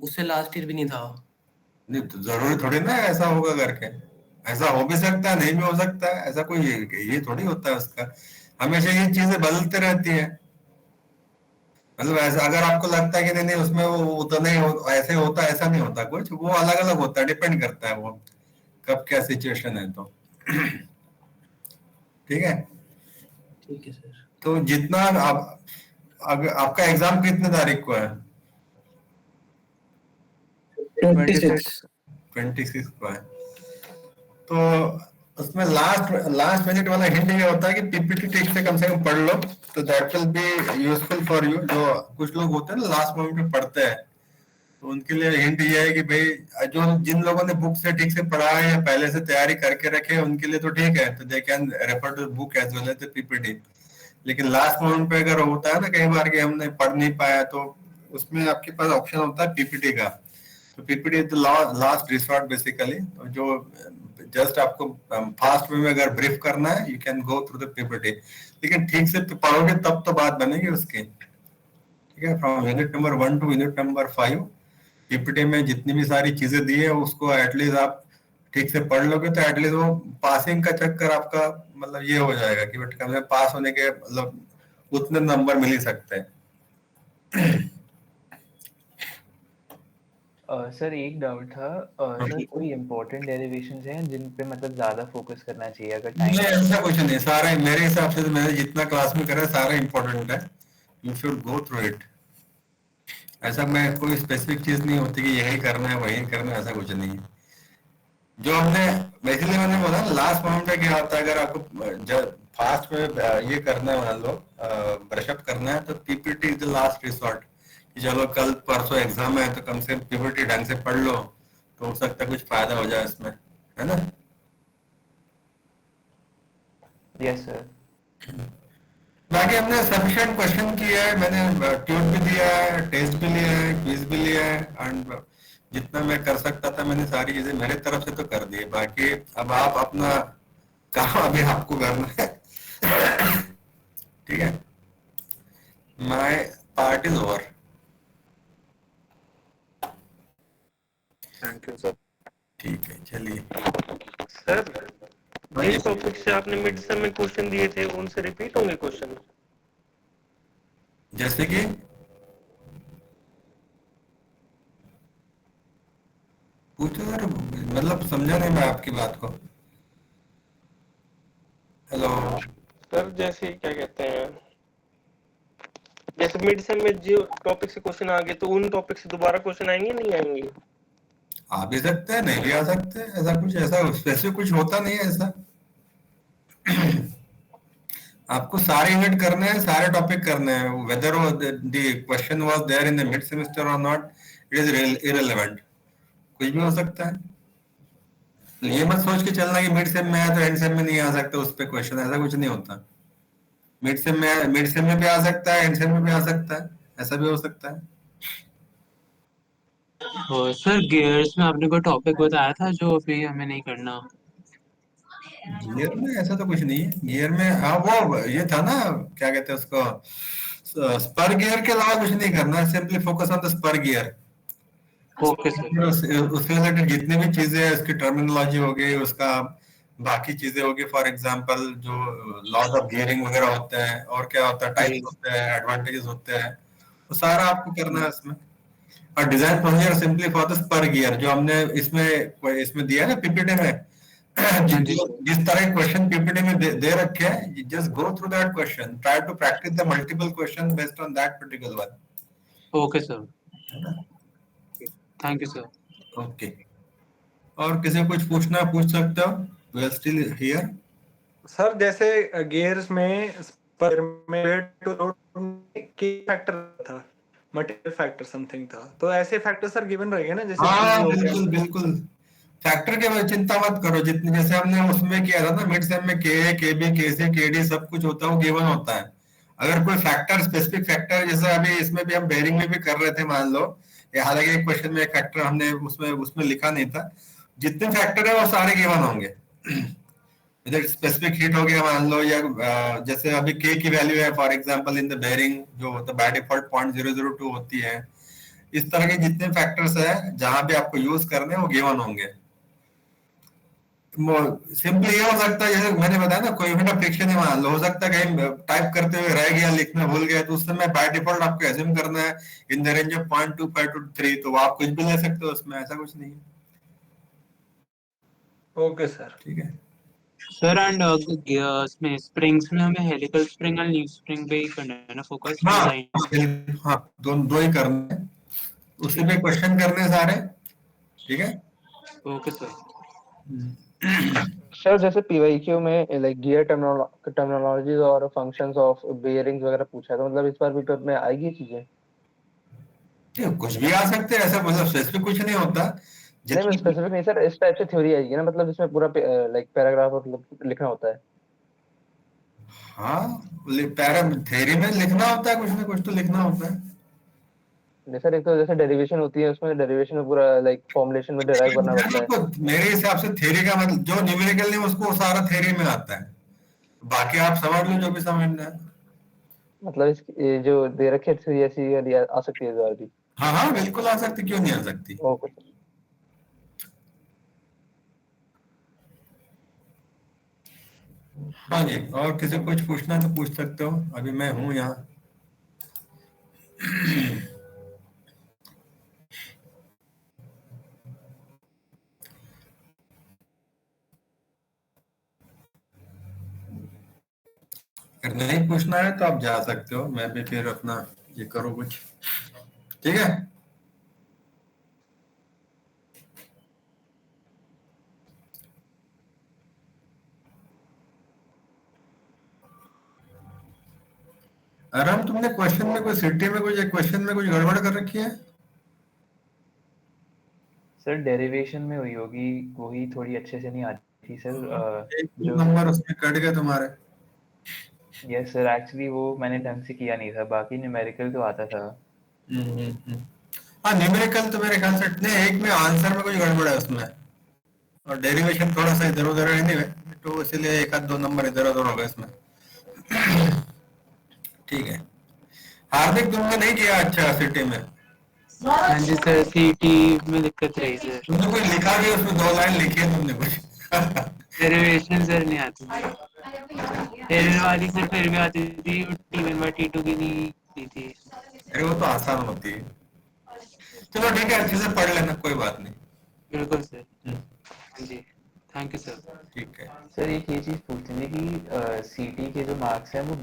उससे लास्ट ईयर भी नहीं था। नहीं तो जरूरी थोड़ी ना ऐसा होगा करके, ऐसा हो भी सकता है, नहीं भी हो सकता है, ऐसा कोई ये थोड़ी होता है उसका, हमेशा ये चीजें बदलते रहती है। मतलब ऐसा अगर आपको लगता है कि नहीं नहीं उसमें वो उतना ही ऐसे होता है, ऐसा नहीं होता, कुछ वो अलग अलग होता है, डिपेंड करता है वो कब क्या सिचुएशन है। तो ठीक है, ठीक है सर। तो जितना आप अगर आपका एग्जाम कितने तारीख को है? 26। 26 को है। तो उसमें लास्ट मिनट वाला हिंट ये होता है कि पीपीटी ठीक से कम पढ़ लो, तो that will be useful for you. जो कुछ लोग होते हैं ना लास्ट मोमेंट में पढ़ते हैं, तो उनके लिए हिंट ये है कि भाई जो जिन लोगों ने बुक से ठीक से पढ़ा है या पहले से तैयारी करके रखे हैं उनके लिए तो ठीक है, तो they can refer to book as well as PPT. लेकिन लास्ट मोमेंट पे अगर होता है ना कई बार कि हमने पढ़ नहीं पाया, तो उसमें आपके पास ऑप्शन होता है पीपीटी का। तो PPT is the last resort basically, जो जस्ट आपको फास्ट वे में अगर ब्रीफ करना है you can go through the PPT, लेकिन ठीक से पढ़ोगे तब तो बात बनेगी उसकी। ठीक है, from unit number 1 to unit number 5 PPT में जितनी भी सारी चीजें दी है उसको एटलीस्ट आप ठीक से पढ़ लोगे तो एटलीस्ट वो पासिंग का चक्कर आपका मतलब ये हो जाएगा कि बट कम से पास होने के मतलब उतने नंबर मिल ही सकते हैं। सर एक डाउट था, सर कोई इम्पोर्टेंट डेरिवेशंस हैं जिन पे मतलब ज्यादा फोकस करना चाहिए अगर टाइम? नहीं ऐसा कुछ नहीं, सारा मेरे हिसाब से तो मैंने जितना क्लास में करा सारा इम्पोर्टेंट है, you should go through it. ऐसा मैं कोई स्पेसिफिक चीज नहीं होती कि यही करना है वही करना है, ऐसा कुछ नहीं है। जो हमने बेसिकली मैंने बोला लास्ट मोमेंट पे क्या होता है, अगर आपको जब फास्ट में ये करना है मान लो ब्रशअप करना है, तो PPT is the last resort. चलो कल परसों एग्जाम है तो कम से कम पीपीटी ढंग से पढ़ लो, तो हो सकता है कुछ फायदा हो जाए इसमें, है ना? Yes sir. बाकी हमने सफिशिएंट क्वेश्चन किया है, मैंने ट्यूट भी दिया है, टेस्ट भी लिया है, क्विज भी लिया है, एंड जितना मैं कर सकता था मैंने सारी चीजें मेरे तरफ से तो कर दी है। बाकी अब आप अपना काम अभी आपको करना है। ठीक है, my part is over. Thank you sir. ठीक है चलिए। सर जिस टॉपिक से आपने मिड सेम में क्वेश्चन दिए थे उनसे रिपीट होंगे क्वेश्चन? जैसे कि पूछो सर, मतलब समझा नहीं मैं आपकी बात को। हेलो सर जैसे क्या कहते हैं, जैसे मिड सेम में जो टॉपिक से क्वेश्चन आ गए तो उन टॉपिक से दोबारा क्वेश्चन आएंगे नहीं आएंगे? आ भी सकते हैं, नहीं भी आ सकते हैं, ऐसा कुछ ऐसा स्पेसिफिक कुछ होता नहीं है ऐसा। आपको सारे यूनिट करने हैं, सारे टॉपिक करने हैं, whether the question was there in the mid semester और नॉट, इट इज इररिलेवेंट, कुछ भी हो सकता है। ये मत सोच के चलना कि मिड सेम में आया तो एंड सेम में नहीं आ सकता उस पे क्वेश्चन, ऐसा कुछ नहीं होता। मिड सेम में भी आ सकता है, एंड सेम में भी आ सकता है, ऐसा भी हो सकता है। और सर गियर्स में आपने कोई टॉपिक बताया था जो अभी हमें नहीं करना। गियर में ऐसा तो कुछ नहीं है। गियर में हाँ वो ये था ना, क्या कहते हैं उसको, स्पर गियर के अलावा कुछ नहीं करना, simply focus on the spur gear. Okay sir. उससे रिलेटेड जितनी भी चीजें हैं, उसकी टर्मिनोलॉजी हो गई, उसका बाकी चीजें होगी, फॉर एग्जांपल जो लॉस ऑफ गियरिंग वगैरह होते हैं, और क्या होता है, जी। टाइप्स होते हैं, एडवांटेजेस होते हैं, वो सारा आपको करना है इसमें। और design procedure simply for the spur gear जो हमने इसमें इसमें दिया है ना पीपीटी में, हाँ जी सर। जिस तरह के क्वेश्चन पीपीटी में दे रखे हैं, just go through that question, try to practice the multiple question based on that particular one. Okay sir. Thank you sir. Okay, और किसी को कुछ पूछना है पूछ सकते हो, we are still here. Sir जैसे गियर्स में स्पर में टू लोड की फैक्टर था, मटेरियल फैक्टर समथिंग था, तो ऐसे फैक्टर सर गिवन रहेंगे ना, जैसे पी हाँ हो गया। बिल्कुल बिल्कुल, फैक्टर के बारे में चिंता मत करो, जितने जैसे हमने उसमें किया था ना मिड सेम में, के के बी के सी के डी सब कुछ होता है, वो गिवन होता है। अगर कोई फैक्टर, स्पेसिफिक फैक्टर, जैसे अभी इसमें भी हम बेयरिंग में भी कर रहे थे, मान लो ये, हालांकि एक क्वेश्चन में एक फैक्टर हमने उसमें उसमें लिखा नहीं था, जितने फैक्टर है वो सारे गिवन होंगे। इधर स्पेसिफिक हीट हो गया मान लो, या जैसे अभी के की वैल्यू है for example in the bearing, जो होता है बाय डिफॉल्ट 0.002 होती है। इस तरह के जितने फैक्टर्स है जहां भी आपको यूज करने हैं वो गिवन होंगे। सिंपली ये हो सकता है, जैसे मैंने बताया ना, कोई भी फ्रिक्शन है मान लो, हो सकता है कहीं टाइप करते हुए रह गया, लिखना भूल गया, तो उस समय बाय डिफॉल्ट आपको एज्यूम करना है in the range of 0.25 to 3, तो आप कुछ भी ले सकते हो उसमें, ऐसा कुछ नहीं है। Okay sir. ठीक है सर एंड गियर्स में स्प्रिंग्स में हमें हेलिकल स्प्रिंग और लीफ स्प्रिंग पे ही करना है ना फोकस हाँ डिजाइन। हाँ, दो ही करने हैं, उसी ठीक पे है। क्वेश्चन करने हैं सारे। ठीक है। Okay sir. सर जैसे पीवाईक्यू में लाइक गियर टर्मिनोलॉजीज और फंक्शंस ऑफ बेयरिंग्स वगैरह पूछा है, तो मतलब इस बार पेपर में आएगी ये चीजें? कुछ भी आ सकते हैं, ऐसा मतलब स्पेसिफिक कुछ नहीं होता। नहीं मैं जितनी स्पेसिफिक नहीं सर, इस टाइप से थ्योरी आएगी ना, मतलब इसमें पूरा लाइक पैराग्राफ मतलब लिखना होता है। हाँ, पैरा थ्योरी में लिखना होता है, कुछ ना कुछ तो लिखना होता है। नहीं सर, एक तो जैसे डेरिवेशन होती है, उसमें डेरिवेशन में पूरा लाइक फॉर्मुलेशन में डिराइव करना पड़ता है। तो मेरे हिसाब से थ्योरी का मतलब जो न्यूमेरिकल नहीं उसको सारा थ्योरी में आता है, बाकी आप समझ लो जो भी समझना है। मतलब इस ये जो दे रखे है थ्योरी ऐसी वाली आ सकती है इस बार भी? हाँ हाँ बिल्कुल आ सकती, क्यों नहीं आ सकती। Okay sir. हाँ जी, और किसी को कुछ पूछना है तो पूछ सकते हो, अभी मैं हूँ यहाँ। अगर नहीं पूछना है तो आप जा सकते हो, मैं भी फिर अपना ये करूँ कुछ। ठीक है। आराम, तुमने क्वेश्चन में कोई सिटी में कुछ क्वेश्चन में कुछ गड़बड़ कर रखी है? सर डेरिवेशन में हुई होगी, वही थोड़ी अच्छे से नहीं आती थी सर। एक जो नंबर उसमें कट गए तुम्हारे। यस सर, एक्चुअली वो मैंने ढंग से किया नहीं था, बाकी न्यूमेरिकल तो आता था। हाँ न्यूमेरिकल तो मेरे ख्याल से नहीं, एक में आंसर में कुछ गड़बड़ है उसमें, और डेरिवेशन थोड़ा सा इधर उधर है anyway, तो इसलिए एक आध दो नंबर इधर उधर हो गए इसमें। ठीक है। हार्दिक, तुमने नहीं किया अच्छा सिटी में? हाँ जी सर, सीटी में दिक्कत रही सर। तुमने कुछ लिखा भी, उसमें 2 लाइन लिखी है तुमने कुछ। डेरिवेशन सर नहीं आती थी, टेलर वाली सर फिर भी आती थी, T1/T2 की नहीं की थी। अरे वो तो आसान होती है। चलो ठीक है, अच्छे से पढ़ लेना, कोई बात नहीं। बिल्कुल सर। हाँ जी, थैंक यू सर। ठीक है। सर एक ये चीज़ पूछनी थी कि सीटी के जो मार्क्स हैं वो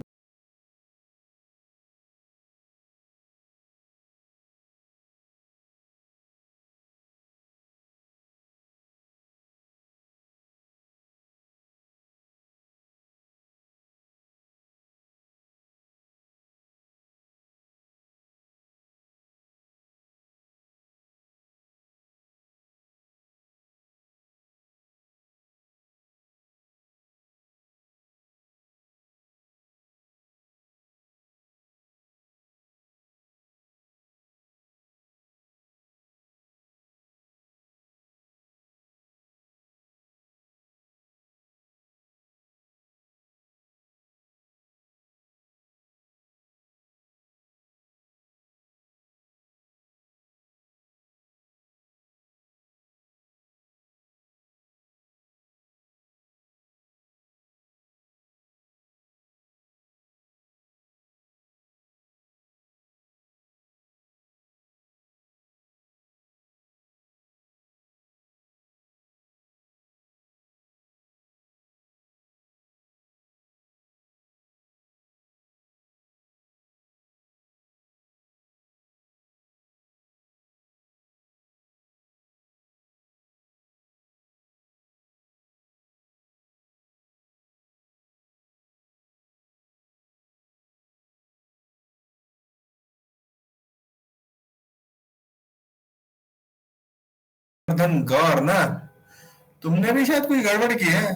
हर्षवर्धन गौर ना, तुमने भी शायद कोई गड़बड़ की है।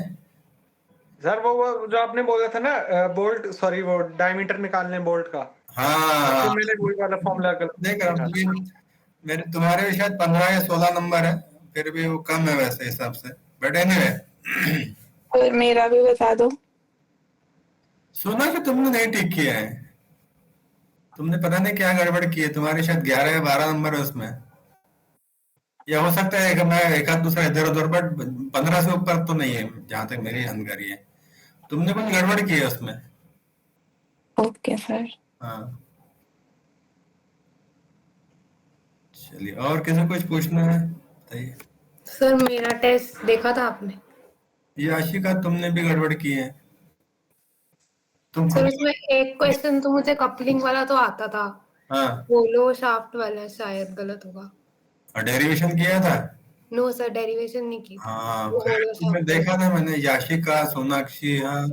सर वो जो आपने बोला था ना बोल्ट, सॉरी वो डायमीटर निकालने बोल्ट का, हाँ तो मैंने वही वाला फॉर्मूला गलत देख रहा लिखा हूँ, था। मेरे तुम्हारे भी शायद 15 या 16 नंबर है, फिर भी वो कम है वैसे हिसाब से, बट एनीवे। और मेरा भी बता दो। सुना कि तुमने नहीं ठीक किया है, तुमने पता नहीं क्या गड़बड़ की है, तुम्हारे शायद 11 या 12 नंबर है उसमें, या हो सकता है कि मैं एक आध दूसरा इधर उधर, बट 15 से ऊपर तो नहीं है जहां तक मेरी जानकारी है। तुमने कुछ गड़बड़ की है उसमें। Okay sir. हाँ चलिए, और किसी कुछ पूछना है बताइए। सर मेरा टेस्ट देखा था आपने? ये आशिका तुमने भी गड़बड़ की है, तुम सर खुद। उसमें एक क्वेश्चन तो मुझे कपलिंग वाला तो आता था, हाँ होलो शाफ्ट वाला शायद गलत होगा। और डेरिवेशन किया था। नो सर, डेरिवेशन नहीं की। हाँ वो होलो तुमने शाफ्ट देखा था मैंने, याशिका, सोनाक्षी, हाँ,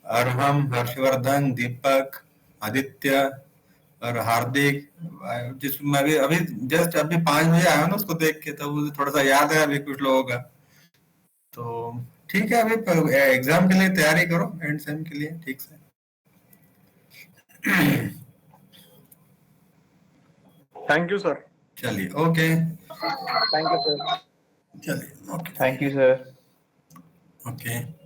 अरहम, हर्षवर्धन, दीपक, आदित्य और हार्दिक, जिसमें अभी अभी जस्ट अभी 5 बजे आया ना उसको देख के, तो मुझे थोड़ा सा याद है अभी कुछ लोगों का। तो ठीक है, अभी एग्जाम के लिए तैयारी करो, एंड सेम के लिए ठीक से। Thank you sir. चलिए ओके, थैंक यू सर। चलिए okay, thank you sir. Okay.